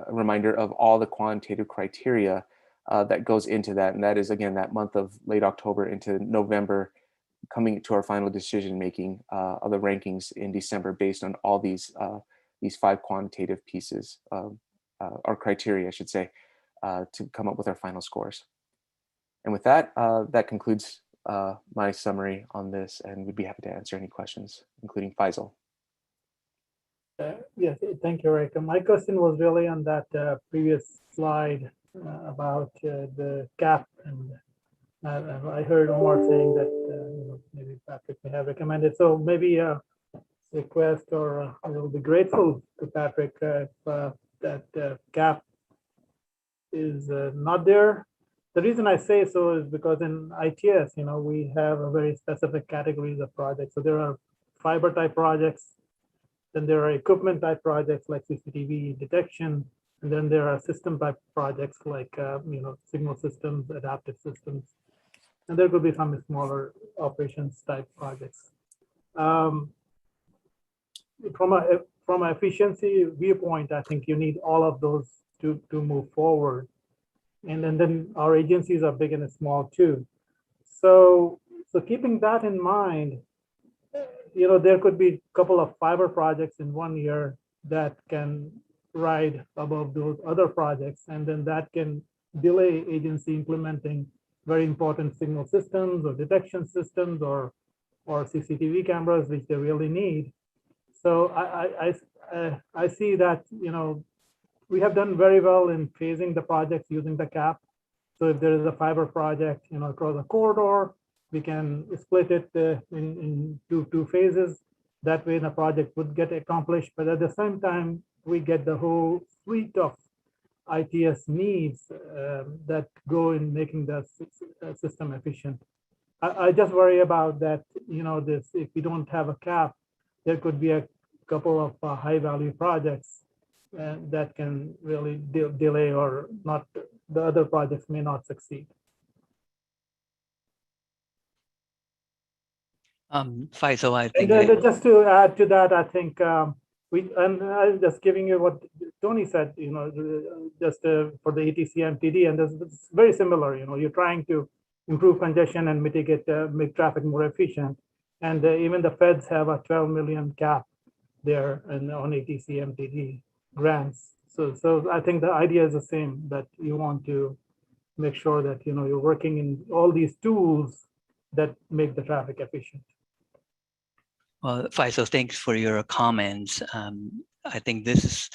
reminder of all the quantitative criteria that goes into that. And that is, again, that month of late October into November, coming to our final decision making of the rankings in December based on all these 5 quantitative pieces, or criteria, I should say, to come up with our final scores. And with that, that concludes my summary on this, and we'd be happy to answer any questions, including Faisal. Yes, thank you, Rick. My question was really on that previous slide about the gap, and I heard Omar saying that maybe Patrick may have recommended. So maybe a request, or I will be grateful to Patrick if that gap is not there. The reason I say so is because in ITS, we have a very specific categories of projects. So there are fiber type projects, then there are equipment type projects like CCTV detection, and then there are system type projects like signal systems, adaptive systems, and there could be some smaller operations type projects. From from an efficiency viewpoint, I think you need all of those to move forward. And then our agencies are big and small too. So keeping that in mind, there could be a couple of fiber projects in 1 year that can ride above those other projects, and then that can delay agency implementing very important signal systems or detection systems or CCTV cameras, which they really need. So I see that, we have done very well in phasing the projects using the cap. So if there is a fiber project, across a corridor, we can split it in two phases. That way the project would get accomplished, but at the same time, we get the whole suite of ITS needs that go in making the system efficient. I just worry about that, if we don't have a cap, there could be a couple of high value projects that can really delay or not, the other projects may not succeed. Faisal, I think. And just to add to that, I think I'm just giving you what Tony said, just for the ETC MTD, and it's very similar. You're trying to improve congestion and mitigate, make traffic more efficient. And even the feds have a 12 million cap there and on ETC MTD grants. So I think the idea is the same, that you want to make sure that you're working in all these tools that make the traffic efficient. Well, Faisal, thanks for your comments. I think this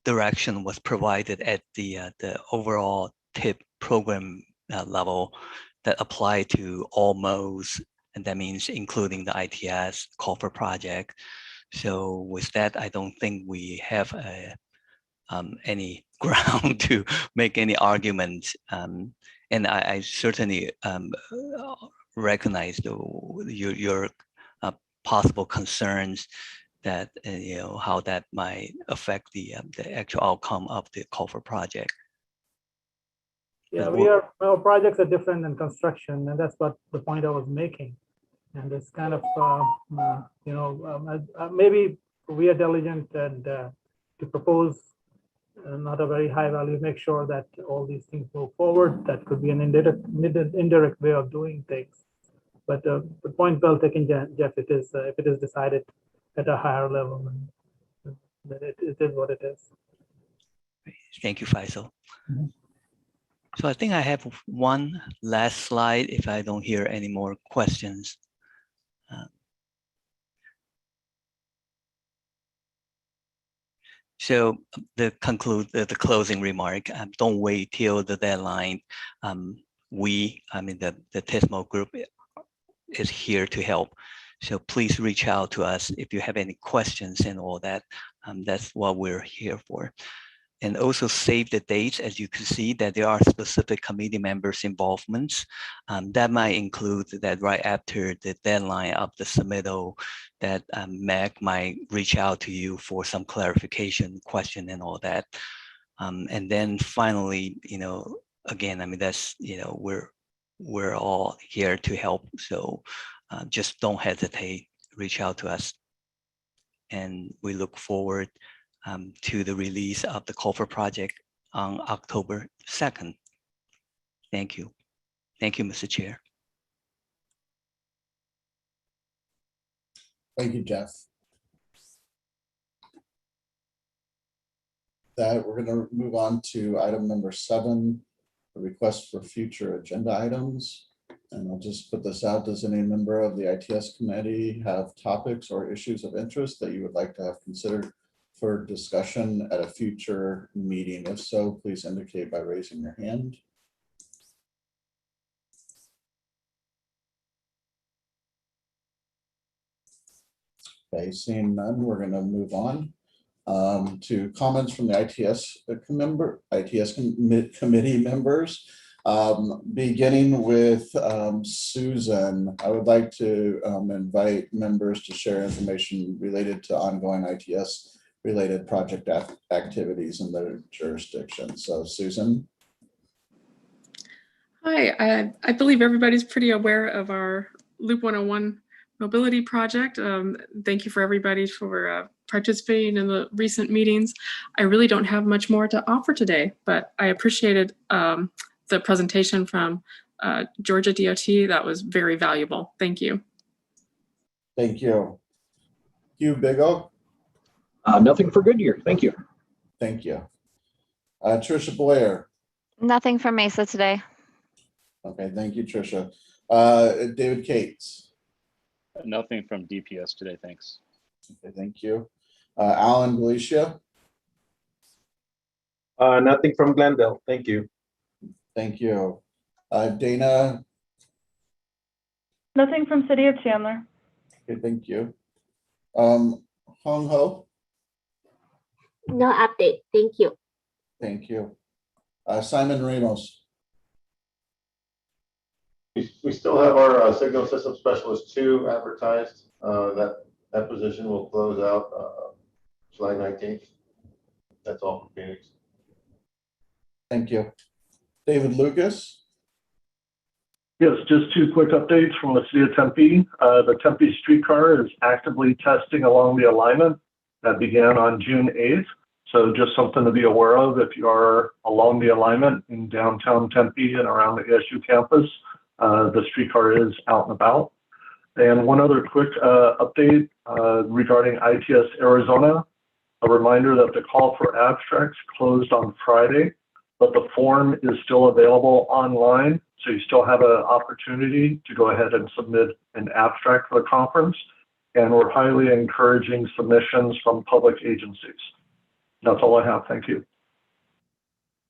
direction was provided at the overall TIP program level that apply to all modes, and that means including the ITS call for project. So with that, I don't think we have any ground to make any argument, and I certainly recognize your possible concerns that how that might affect the actual outcome of the call for project. Yeah, our projects are different than construction, and that's what the point I was making. And it's kind of maybe we are diligent and to propose not a very high value, make sure that all these things move forward. That could be an indirect way of doing things. But the point well taken, Jeff, it is if it is decided at a higher level, then it is what it is. Thank you, Faisal. Mm-hmm. So I think I have one last slide if I don't hear any more questions. So the closing remark, don't wait till the deadline. The TISMO group is here to help. So please reach out to us if you have any questions and all that. That's what we're here for. And also save the dates, as you can see that there are specific committee members' involvements. That might include that right after the deadline of the submittal, that Mac might reach out to you for some clarification question and all that. And then finally, again, that's, we're all here to help. So just don't hesitate, reach out to us. And we look forward to the release of the call for project on October 2nd. Thank you. Thank you, Mr. Chair. Thank you, Jeff. That we're going to move on to item number 7, the request for future agenda items. And I'll just put this out. Does any member of the ITS committee have topics or issues of interest that you would like to have considered for discussion at a future meeting? If so, please indicate by raising your hand. Okay, seeing none, we're going to move on to comments from the ITS committee members. Beginning with Susan, I would like to invite members to share information related to ongoing ITS related project activities in their jurisdiction. So Susan. Hi, I believe everybody's pretty aware of our Loop 101 mobility project. Thank you for everybody for participating in the recent meetings. I really don't have much more to offer today, but I appreciated the presentation from Georgia DOT. That was very valuable. Thank you. Thank you. Hugh Bigelow. Nothing for Goodyear. Thank you. Thank you. Tricia Blair. Nothing from Mesa today. Okay, thank you, Tricia. David Cates. Nothing from DPS today, thanks. Okay, thank you. Alan Galicia. Nothing from Glendale. Thank you. Thank you. Dana. Nothing from City of Chandler. Okay, thank you. Hong Ho. No update. Thank you. Thank you. Simon Ramos. We still have our Signal System Specialist 2 advertised. That position will close out July 19th. That's all from Phoenix. Thank you. David Lucas. Yes, just two quick updates from the city of Tempe. The Tempe streetcar is actively testing along the alignment that began on June 8th. So just something to be aware of if you are along the alignment in downtown Tempe and around the ASU campus. The streetcar is out and about. And one other quick update regarding ITS Arizona. A reminder that the call for abstracts closed on Friday, but the form is still available online. So you still have an opportunity to go ahead and submit an abstract for the conference. And we're highly encouraging submissions from public agencies. That's all I have. Thank you.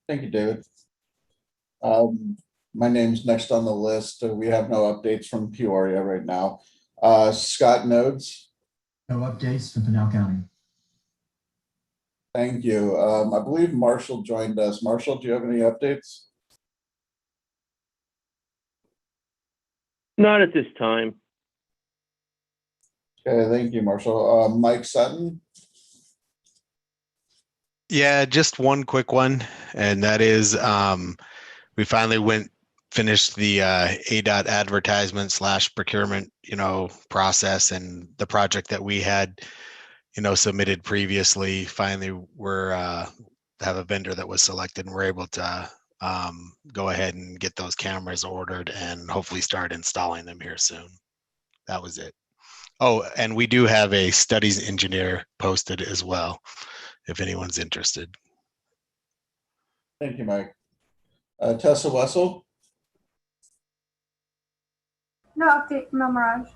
Thank you, David. My name's next on the list. We have no updates from Peoria right now. Scott Nodes. No updates from Pinal County. Thank you. I believe Marshall joined us. Marshall, do you have any updates? Not at this time. Okay, thank you, Marshall. Mike Sutton. Yeah, just one quick one, and that is we finally finished the Aedt advertisement / procurement, process, and the project that we had, submitted previously. Finally, we're have a vendor that was selected, and we're able to go ahead and get those cameras ordered and hopefully start installing them here soon. That was it. Oh, and we do have a studies engineer posted as well, if anyone's interested. Thank you, Mike. Tessa Wessel. No update from El Mirage.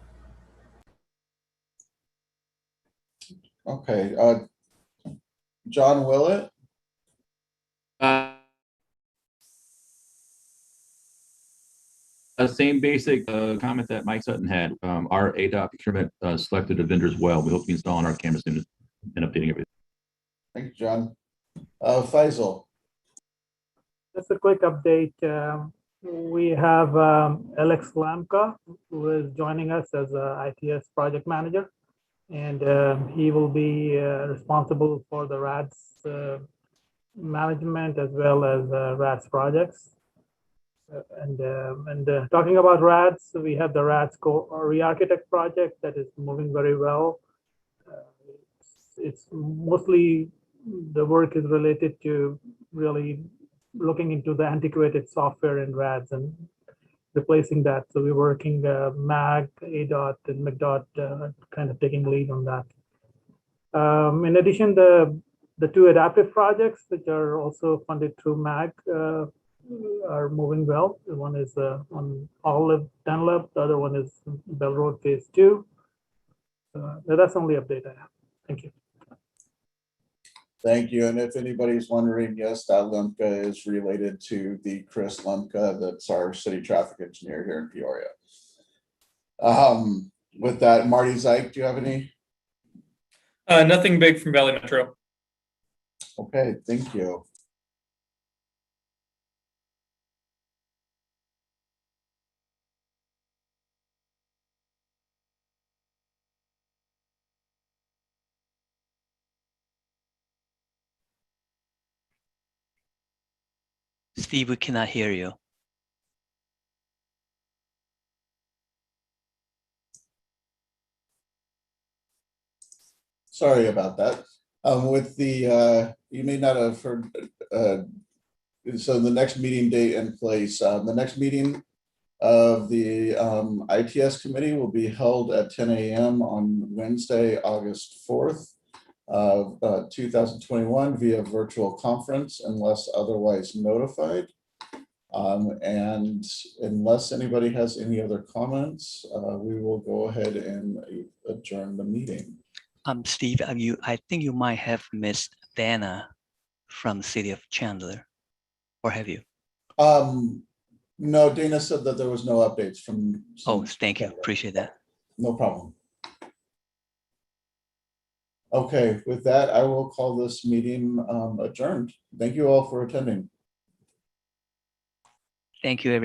Okay. John Willett. Same basic comment that Mike Sutton had. Our Aedt procurement selected a vendor as well. We hope to be installing our cameras soon and updating everything. Thank you, John. Faisal. Just a quick update. We have Alex Lamka, who is joining us as a ITS project manager, and he will be responsible for the RADS management as well as RADS projects. And talking about RADS, we have the RADS re-architect project that is moving very well. It's mostly the work is related to really looking into the antiquated software in RADS and replacing that. So we're working MAG, Aedt, and McDOT kind of taking lead on that. In addition, the two adaptive projects, which are also funded through MAG, are moving well. One is on Olive Dunlop, the other one is Bell Road Phase 2. That's the only update I have. Thank you. Thank you. And if anybody's wondering, yes, that Lemke is related to the Chris Lemke, that's our city traffic engineer here in Peoria. With that, Marty Zeich, do you have any? Nothing big from Valley Metro. Okay, thank you. Steve, we cannot hear you. Sorry about that. With the, you may not have heard, so the next meeting date and place, the next meeting of the ITS committee will be held at 10 a.m. on Wednesday, August 4th, 2021 via virtual conference unless otherwise notified. And unless anybody has any other comments, we will go ahead and adjourn the meeting. Steve, I think you might have missed Dana from the city of Chandler, or have you? No, Dana said that there was no updates from. Oh, thank you. Appreciate that. No problem. Okay, with that, I will call this meeting adjourned. Thank you all for attending. Thank you, everyone.